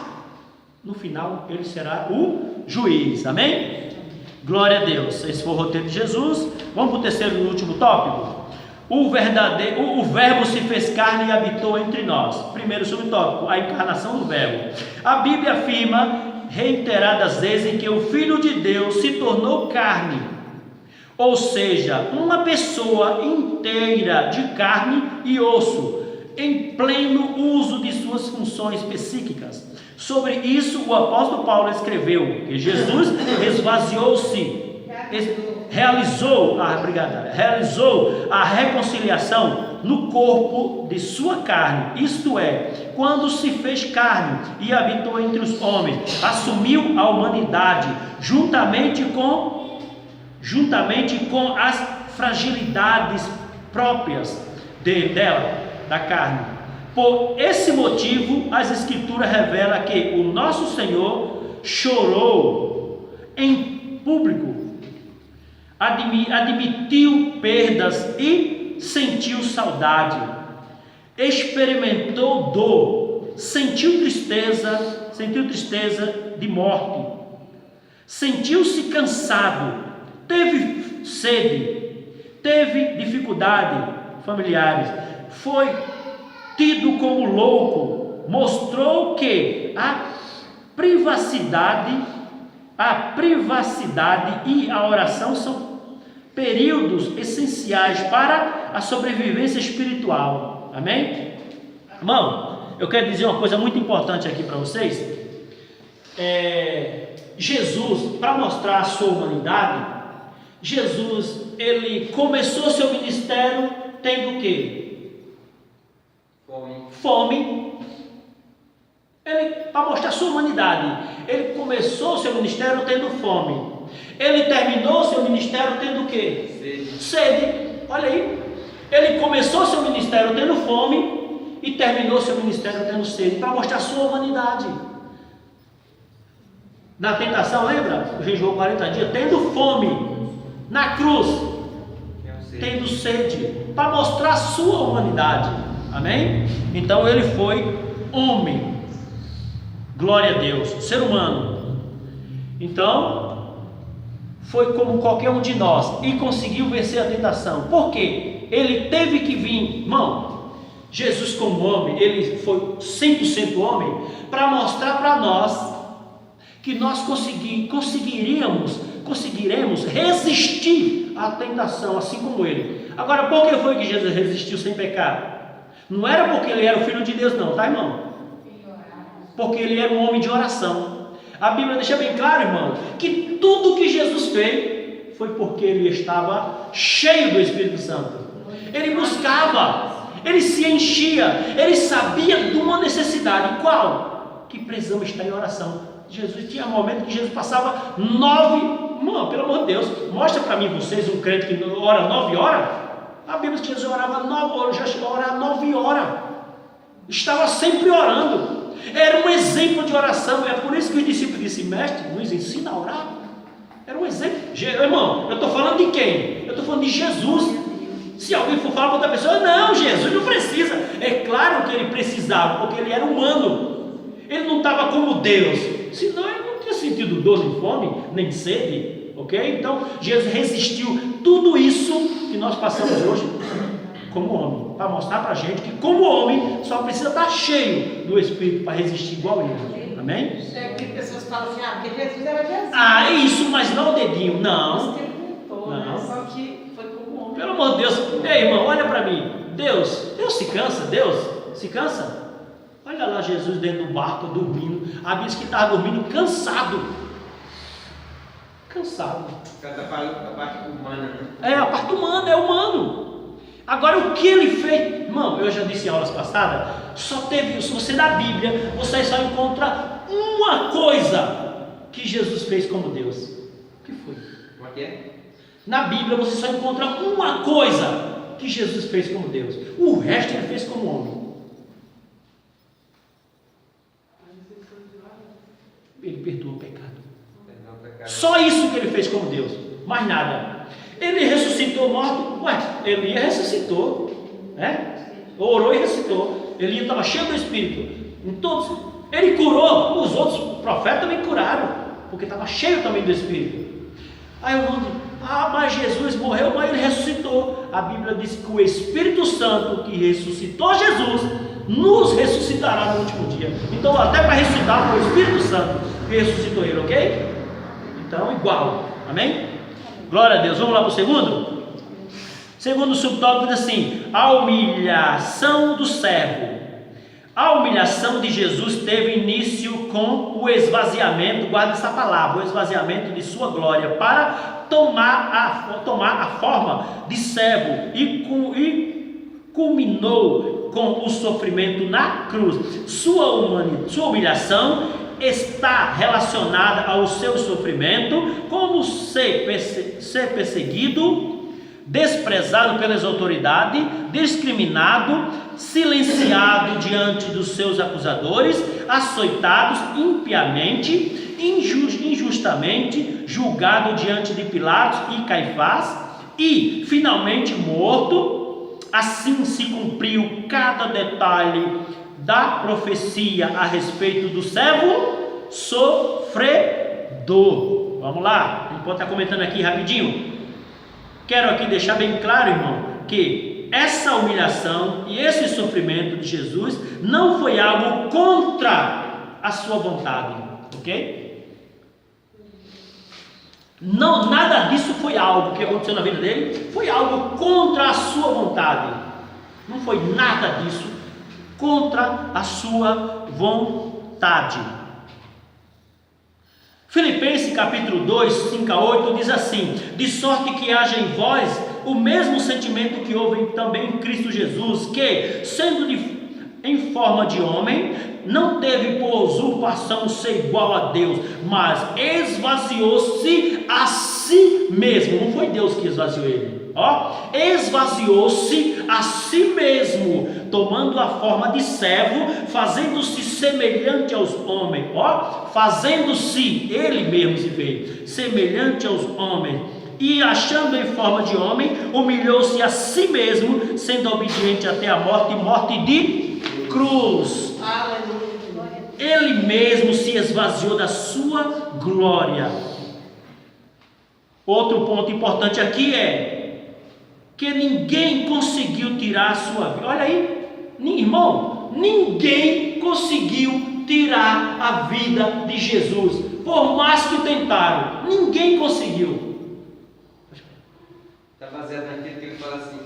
no final ele será o juiz, amém? Glória a Deus. Esse foi o roteiro de Jesus. Vamos para o terceiro e último tópico. O verbo se fez carne e habitou entre nós. Primeiro subtópico, a encarnação do verbo. A Bíblia afirma reiteradas vezes que o Filho de Deus se tornou carne, ou seja, uma pessoa inteira de carne e osso, em pleno uso de suas funções psíquicas. Sobre isso o apóstolo Paulo escreveu que Jesus realizou a reconciliação no corpo de sua carne, isto é, quando se fez carne e habitou entre os homens, assumiu a humanidade juntamente com as fragilidades próprias dela, da carne. Por esse motivo, as Escrituras revelam que o nosso Senhor chorou em público, admitiu perdas e sentiu saudade, experimentou dor, sentiu tristeza de morte, sentiu-se cansado, teve sede, teve dificuldade familiares, foi tido como louco, mostrou que a privacidade e a oração são períodos essenciais para a sobrevivência espiritual. Amém? Irmão, eu quero dizer uma coisa muito importante aqui para vocês. Jesus, para mostrar a sua humanidade, Jesus, ele começou seu ministério tendo o quê? Fome. Para mostrar a sua humanidade, ele começou seu ministério tendo fome. Ele terminou seu ministério tendo o quê? Sede. Olha aí. Ele começou seu ministério tendo fome e terminou seu ministério tendo sede, para mostrar sua humanidade. Na tentação, lembra? Jejuou 40 dias, tendo fome. Na cruz, tendo sede, para mostrar sua humanidade. Amém? Então ele foi homem. Glória a Deus, ser humano. Então, foi como qualquer um de nós e conseguiu vencer a tentação. Por quê? Ele teve que vir, irmão. Jesus, como homem, ele foi 100% homem, para mostrar para nós que nós conseguiremos resistir à tentação, assim como ele. Agora, por que foi que Jesus resistiu sem pecar? Não era porque ele era o Filho de Deus, não, tá, irmão? Porque ele era um homem de oração. A Bíblia deixa bem claro, irmão, que tudo que Jesus fez foi porque ele estava cheio do Espírito Santo. Ele buscava, ele se enchia, ele sabia de uma necessidade. Qual? Que precisamos estar em oração. Jesus tinha um momento que Jesus passava 9, mano, pelo amor de Deus, mostra para mim vocês um crente que ora 9 horas. A Bíblia diz que Jesus orava 9 horas, já chegou a orar 9 horas. Estava sempre orando. Era um exemplo de oração. É por isso que os discípulos disseram: mestre, nos ensina a orar. Era um exemplo. Irmão, eu estou falando de quem? Eu estou falando de Jesus. Se alguém for falar para outra pessoa, não, Jesus não precisa. É claro que ele precisava, porque ele era humano. Ele não estava como Deus, senão ele não tinha sentido dor, nem fome, nem sede. Ok? Então Jesus resistiu tudo isso que nós passamos hoje como homem, para mostrar para a gente que como homem só precisa estar cheio do Espírito para resistir igual ele. Amém? Tem pessoas que falam assim: ah, porque Jesus era Jesus. Ah, é isso, mas não o dedinho. Não. Não. Só que foi como homem. Pelo amor de Deus. Ei, irmão, olha para mim. Deus se cansa? Deus se cansa? Olha lá Jesus dentro do barco dormindo. A Bíblia diz que estava dormindo cansado. Cada parte humana, né? É, a parte humana, é humano. Agora o que ele fez, irmão, eu já disse em aulas passadas, só teve, se você na Bíblia, você só encontra uma coisa que Jesus fez como Deus. O que foi? Como é que é? Na Bíblia você só encontra uma coisa que Jesus fez como Deus. O resto ele fez como homem. Ele perdoou o pecado. Só isso que ele fez como Deus, mais nada. Ele ressuscitou morto, Elias ressuscitou, né? Orou e ressuscitou. Elias estava cheio do Espírito. Em todos, ele curou, os outros profetas também curaram, porque estava cheio também do Espírito. Aí eu vou dizer: ah, mas Jesus morreu, mas ele ressuscitou. A Bíblia diz que o Espírito Santo que ressuscitou Jesus nos ressuscitará no último dia. Então, até para ressuscitar foi o Espírito Santo que ressuscitou ele, ok? Então, igual, amém? Glória a Deus. Vamos lá para o segundo? Segundo subtópico diz assim: a humilhação do servo. A humilhação de Jesus teve início com o esvaziamento, guarda essa palavra, o esvaziamento de sua glória, para tomar a forma de servo, e culminou com o sofrimento na cruz. Sua humilhação está relacionada ao seu sofrimento, como ser perseguido, desprezado pelas autoridades, discriminado, silenciado diante dos seus acusadores, açoitados impiamente, injustamente, julgado diante de Pilatos e Caifás, e finalmente morto. Assim se cumpriu cada detalhe da profecia a respeito do servo sofredor. Vamos lá, a gente pode estar comentando aqui rapidinho. Quero aqui deixar bem claro, irmão, que essa humilhação e esse sofrimento de Jesus não foi algo contra a sua vontade, ok? Não, nada disso foi algo que aconteceu na vida dele, foi algo contra a sua vontade. Não foi nada disso contra a sua vontade. Filipenses capítulo 2, 5 a 8 diz assim: de sorte que haja em vós o mesmo sentimento que houve também em Cristo Jesus, que, sendo em forma de homem, não teve por usurpação ser igual a Deus, mas esvaziou-se a si mesmo. Não foi Deus que esvaziou ele, esvaziou-se a si mesmo, tomando a forma de servo, fazendo-se semelhante aos homens. Ó, fazendo-se, ele mesmo se fez semelhante aos homens. E achando em forma de homem, humilhou-se a si mesmo, sendo obediente até a morte, morte de cruz. Aleluia. Ele mesmo se esvaziou da sua glória. Outro ponto importante aqui é que ninguém conseguiu tirar a sua vida. Olha aí, irmão, ninguém conseguiu tirar a vida de Jesus, por mais que tentaram, ninguém conseguiu. Está baseado naquilo que ele fala assim: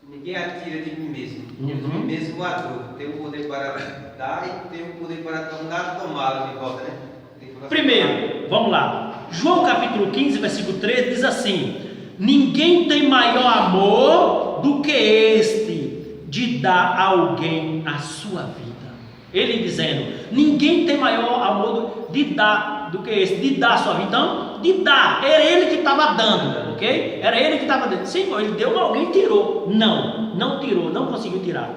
ninguém atira de mim mesmo, Uhum. eu de mim mesmo adoro. Tenho o poder para dar e tenho o poder para tornar tomá-lo de volta, né? Primeiro, vamos lá. João capítulo 15, versículo 13 diz assim: ninguém tem maior amor do que este, de dar a alguém a sua vida. Ele dizendo, ninguém tem maior amor de dar do que esse, de dar a sua vida. Então, de dar, era ele que estava dando, ok? Era ele que estava dando. Sim, ele deu, mas alguém tirou. Não tirou, não conseguiu tirar.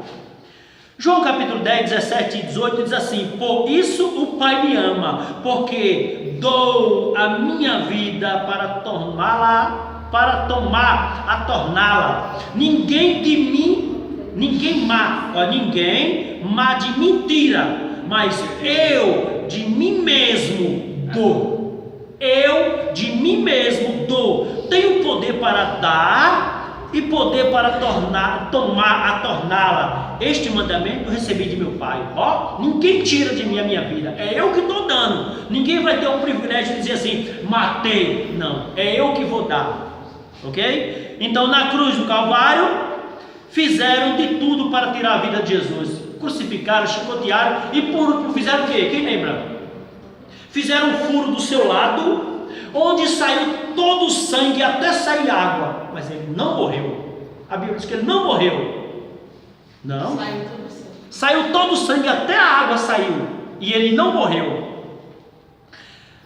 João capítulo 10, 17 e 18 diz assim: por isso o Pai me ama, porque dou a minha vida para torná-la. Ninguém má de mentira, mas eu de mim mesmo dou. Eu de mim mesmo dou. Tenho poder para dar e poder para torná-la. Este mandamento eu recebi de meu Pai. Ó, ninguém tira de mim a minha vida, é eu que estou dando. Ninguém vai ter o privilégio de dizer assim: matei. Não, é eu que vou dar, ok? Então, na cruz do Calvário, fizeram de tudo para tirar a vida de Jesus. Crucificaram, chicotearam e por último fizeram o quê? Quem lembra? Fizeram um furo do seu lado, onde saiu todo o sangue até sair água, mas ele não morreu. A Bíblia diz que ele não morreu. Não. Saiu todo o sangue até a água saiu e ele não morreu.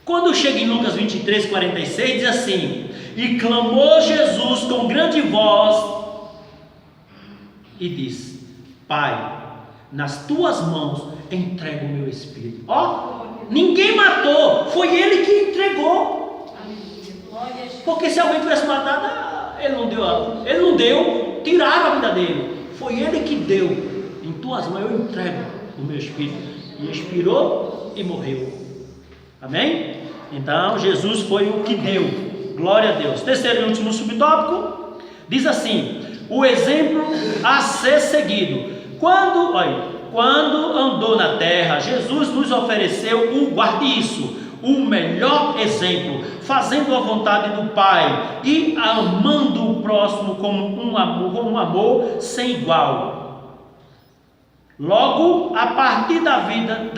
Quando chega em Lucas 23, 46, diz assim: e clamou Jesus com grande voz e disse: Pai, nas tuas mãos entrego o meu espírito. Ó, ninguém matou, foi ele que entregou. Porque se alguém tivesse matado, ele não deu, tiraram a vida dele. Foi ele que deu. Em tuas mãos eu entrego o meu espírito. E expirou e morreu. Amém? Então Jesus foi o que deu. Glória a Deus. Terceiro e último subtópico diz assim: o exemplo a ser seguido. Quando andou na terra, Jesus nos ofereceu guarde isso, o melhor exemplo, fazendo a vontade do Pai e amando o próximo com um amor sem igual. Logo, a partir da vida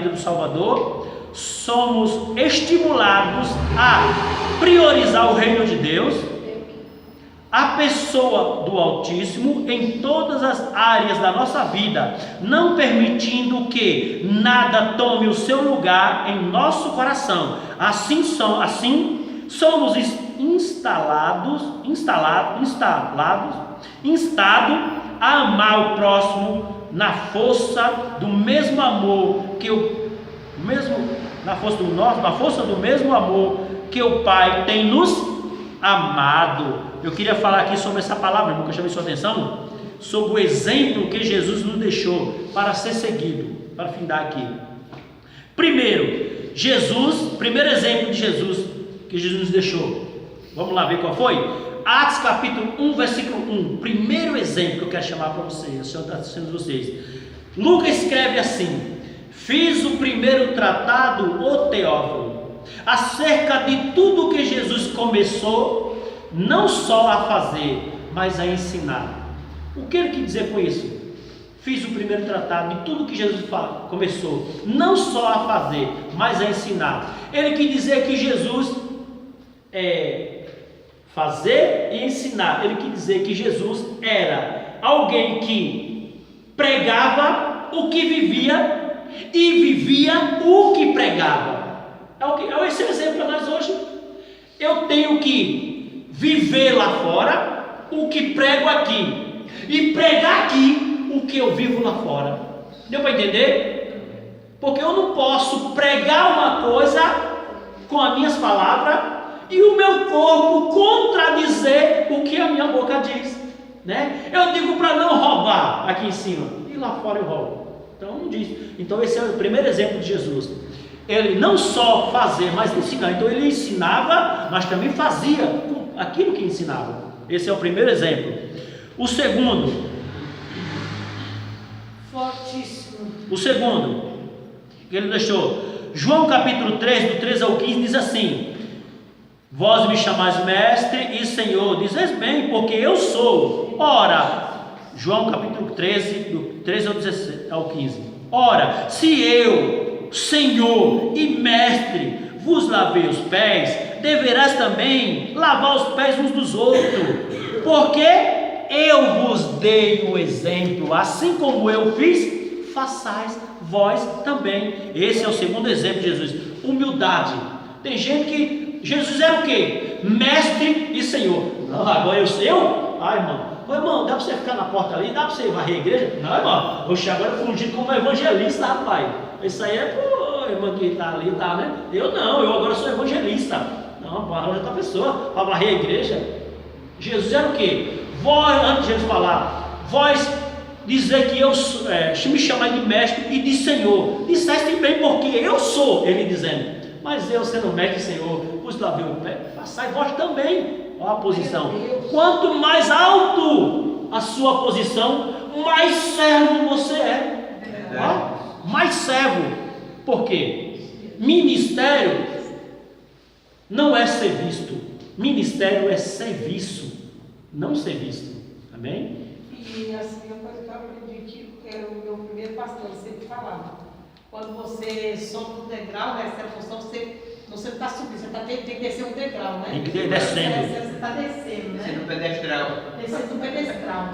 do Salvador, somos estimulados a priorizar o reino de Deus, a pessoa do Altíssimo em todas as áreas da nossa vida, não permitindo que nada tome o seu lugar em nosso coração. Assim somos instados a amar o próximo na força do mesmo amor que o Pai tem nos amado. Eu queria falar aqui sobre essa palavra, que eu chamei sua atenção, sobre o exemplo que Jesus nos deixou para ser seguido, para findar aqui. Primeiro exemplo de Jesus que Jesus nos deixou. Vamos lá ver qual foi? Atos capítulo 1, versículo 1. Primeiro exemplo que eu quero chamar para vocês, o Senhor está dizendo a vocês. Lucas escreve assim: fiz o primeiro tratado, ô Teófilo, acerca de tudo que Jesus começou, não só a fazer, mas a ensinar. O que ele quer dizer com isso? Fiz o primeiro tratado de tudo que Jesus começou, não só a fazer, mas a ensinar. Ele quer dizer que Jesus fazer e ensinar. Ele quer dizer que Jesus era alguém que pregava o que vivia e vivia o que pregava. Esse é o exemplo para nós hoje. Eu tenho que viver lá fora o que prego aqui e pregar aqui o que eu vivo lá fora. Deu para entender? Porque eu não posso pregar uma coisa com as minhas palavras e o meu corpo contradizer o que a minha boca diz, né? Eu digo para não roubar aqui em cima, e lá fora eu roubo. Então não diz. Então esse é o primeiro exemplo de Jesus. Ele não só fazia, mas ensinar. Então ele ensinava, mas também fazia aquilo que ensinava. Esse é o primeiro exemplo. O segundo, fortíssimo. O segundo que ele deixou, João capítulo 3, do 13 ao 15, diz assim: vós me chamais mestre e senhor, dizes bem, porque eu sou. Ora, João capítulo 13, do 13 ao 15. Ora, se eu, Senhor e mestre, vos lavei os pés, deverás também lavar os pés uns dos outros, porque eu vos dei o exemplo, assim como eu fiz, façais vós também. Esse é o segundo exemplo de Jesus. Humildade. Tem gente que Jesus era o quê? Mestre e Senhor. Não, agora eu? Ah, irmão. Ô, irmão, dá para você ficar na porta ali? Dá para você varrer a igreja? Não, irmão. Oxe, agora eu fugi como evangelista, rapaz. Isso aí é pro irmão que está ali, tá, né? Eu não, eu agora sou evangelista. Não, para outra pessoa, para varrer a igreja. Jesus era o quê? Vós, antes de Jesus falar, vós dizer que eu me chamar de mestre e de Senhor. Disseste bem, porque eu sou, ele dizendo. Mas eu, sendo mestre e Senhor, vos lavei o pé, façai vós também. Olha a posição. Quanto mais alto a sua posição, mais servo você é. Ó, mais servo. Por quê? Ministério não é ser visto. Ministério é serviço, não ser visto. Amém? E assim, uma coisa que eu aprendi que era o meu primeiro pastor, ele sempre falava: quando você sobe um degrau, né, essa função, você não está subindo, você tem que descer um degrau, né? Tem que ir descendo. Você está descendo, né? Descendo o pedestral. Descendo o pedestral.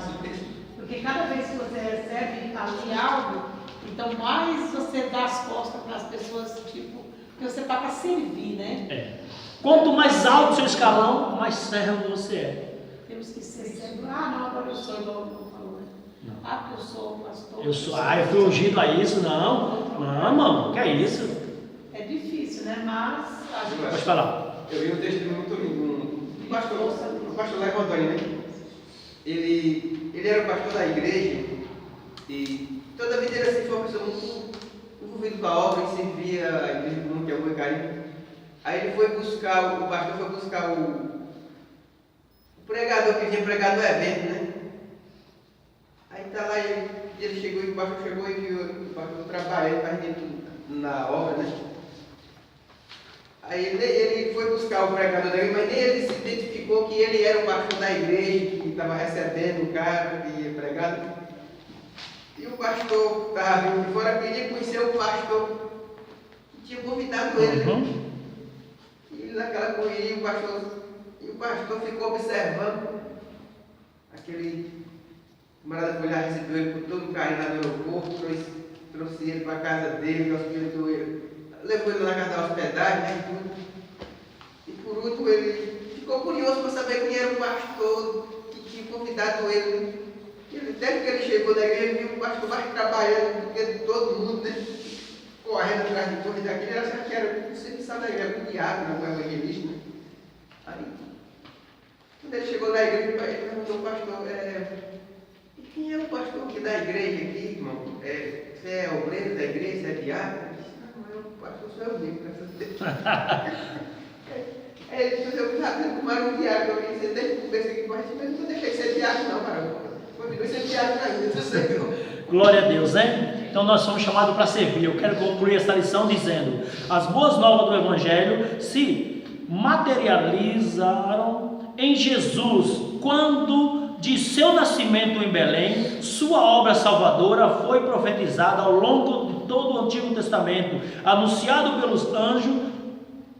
Porque cada vez que você recebe ali algo, então mais você dá as costas para as pessoas, tipo, porque você está para servir, né? É. Quanto mais alto o seu escalão, mais servo você é. Temos que ser servo. Ah, não, agora eu sou igual o falou, né? Não. Ah, porque eu sou pastor. Eu sou, eu fui ungido a isso, não. Não, irmão, que é isso? É difícil, né? Mas a gente Pode falar. Eu vi um testemunho muito lindo. O pastor Léo Antônio, né? Ele era o pastor da igreja e toda a vida ele assim, foi uma pessoa muito envolvida com a obra e servia a igreja com muito amor e carinho. Aí ele foi buscar, o pastor foi buscar o pregador que tinha pregado no evento, né? Aí tá lá, ele chegou e o pastor chegou e viu o pastor trabalhando, fazendo na obra, né? Aí ele foi buscar o pregador da igreja, mas nem ele se identificou que ele era o pastor da igreja, que estava recebendo o cara que ia pregar. E o pastor estava vindo de fora, queria conhecer o pastor que tinha convidado ele. Uhum. E naquela correria o pastor ficou observando. Aquele camarada foi lá, recebeu ele com todo carinho lá no aeroporto, trouxe ele para a casa dele, hospedou ele, levou ele na casa da hospedagem, né, e tudo. E por último ele ficou curioso para saber quem era o pastor que tinha convidado ele. Desde que ele chegou na igreja, ele viu o pastor mais trabalhando do que todo mundo, né? Correndo atrás de coisa daquele, ele achava que era o serviço da igreja, o diabo, não o evangelista, né? Aí, quando ele chegou na igreja, ele perguntou ao pastor, e quem é o pastor aqui da igreja aqui, irmão? Você é obreiro da igreja, você é diabo? Ele disse, não, o pastor sou eu mesmo, graças a Deus. Aí ele disse, eu sabia como era um diabo, eu disse, desde o começo aqui, mas eu não deixei de ser diabo não, Marão. Continua sendo diabo ainda, do Senhor. Glória a Deus, né? Então nós somos chamados para servir. Eu quero concluir essa lição dizendo: as boas novas do Evangelho se materializaram em Jesus, quando de seu nascimento em Belém, sua obra salvadora foi profetizada ao longo de todo o Antigo Testamento, anunciado pelos anjos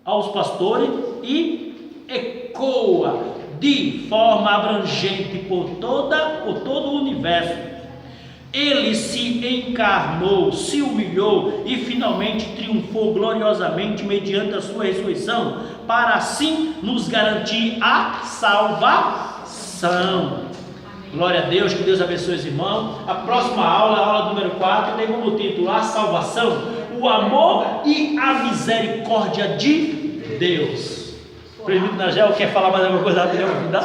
aos pastores e ecoa de forma abrangente por todo o universo. Ele se encarnou, se humilhou e finalmente triunfou gloriosamente mediante a sua ressurreição, para assim nos garantir a salvação. Glória a Deus, que Deus abençoe os irmãos. A próxima aula, a aula número 4, tem como título a salvação, o amor e a misericórdia de Deus. O presbítero Nagel quer falar mais alguma coisa rápido no final?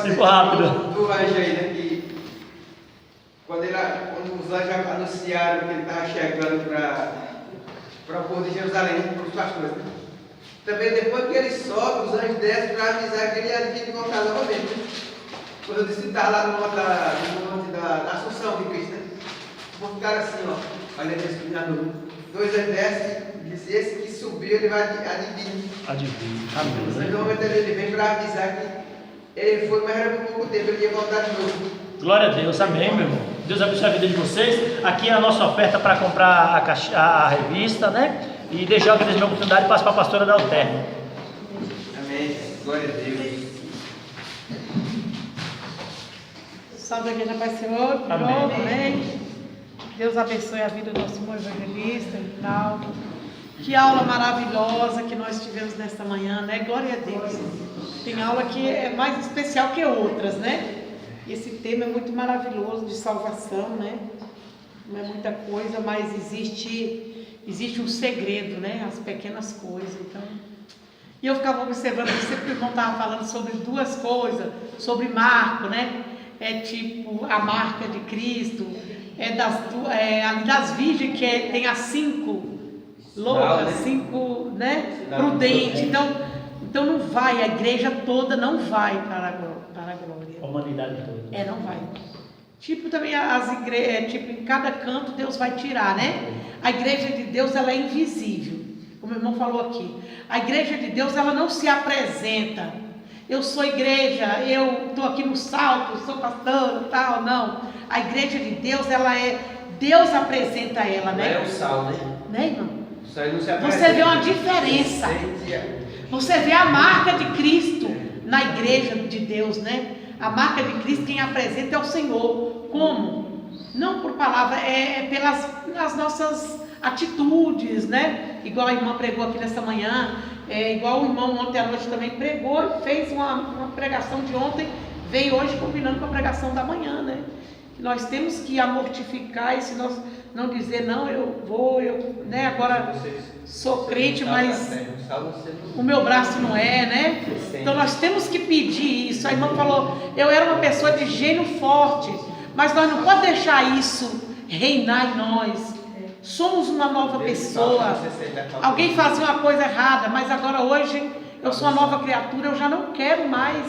Se for rápido. Do anjo aí, né? Que quando os anjos anunciaram que ele estava chegando para o povo de Jerusalém, para os pastores. Também depois que ele sobe, os anjos descem para avisar que ele ia vir voltar novamente. Quando eu disse estar lá no monte da Assunção de Cristo, né? Vou ficar assim, ó, olhando esse na nuvem. 2 anjos descem e disse: esse que subiu, ele vai adivinhar. Amém. Naquele momento ele vem para avisar que ele foi, mas era por pouco tempo, ele ia voltar de novo. Glória a Deus, amém, meu irmão. Deus abençoe a vida de vocês. Aqui é a nossa oferta para comprar a revista, né? E deixar a igreja de oportunidade e passar para a pastora da Alterna. Amém. Glória a Deus. Salve a igreja, Pai Senhor. Amém. Amém. Deus abençoe a vida do nosso irmão evangelista e tal. Que aula maravilhosa que nós tivemos nesta manhã, né? Glória a Deus. Tem aula que é mais especial que outras, né? E esse tema é muito maravilhoso, de salvação, né? Não é muita coisa, mas existe um segredo, né? As pequenas coisas, então. E eu ficava observando, sempre que o irmão estava falando sobre duas coisas, sobre marco, né? É tipo a marca de Cristo, ali das virgens que tem as 5 loucas, 5, né? Prudentes. Então não vai, a igreja toda não vai para a glória. A humanidade toda. Não vai. Tipo também as igrejas, tipo em cada canto Deus vai tirar, né? A igreja de Deus, ela é invisível, como o irmão falou aqui. A igreja de Deus, ela não se apresenta. Eu sou igreja, eu estou aqui no salto, sou pastor, tal, não. A igreja de Deus, Deus apresenta ela, né? É o sal, né? Né, irmão? Isso aí não se apresenta. Você vê uma diferença. Você vê a marca de Cristo na igreja de Deus, né? A marca de Cristo, quem apresenta é o Senhor. Como? Não por palavra, pelas nossas atitudes, né? Igual a irmã pregou aqui nessa manhã, igual o irmão ontem à noite também pregou, fez uma pregação de ontem, veio hoje combinando com a pregação da manhã, né? Nós temos que amortificar, e se nós não dizer, não, né? Agora sou crente, mas o meu braço não é, né? Então nós temos que pedir isso. A irmã falou, eu era uma pessoa de gênio forte, mas nós não podemos deixar isso reinar em nós. Somos uma nova pessoa. Alguém fazia uma coisa errada, mas agora hoje eu sou uma nova criatura, eu já não quero mais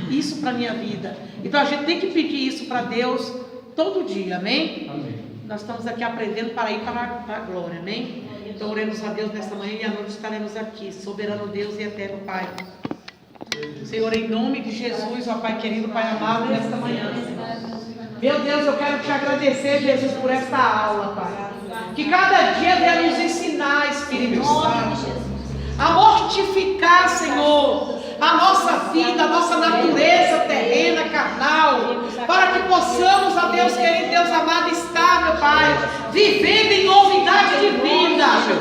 isso para a minha vida. Então a gente tem que pedir isso para Deus todo dia, amém? Amém. Nós estamos aqui aprendendo para ir para a glória, amém? Então oremos a Deus nesta manhã e à noite estaremos aqui, soberano Deus e eterno Pai. Senhor, em nome de Jesus, ó Pai querido, Pai amado, nesta manhã, meu Deus, eu quero te agradecer, Jesus, por esta aula, Pai. Que cada dia venha nos ensinar, Espírito Santo, a mortificar, Senhor, a nossa vida, a nossa natureza terrena, carnal, para que possamos, ó Deus querido, Deus amado, estar, meu Pai, vivendo em novidade de vida.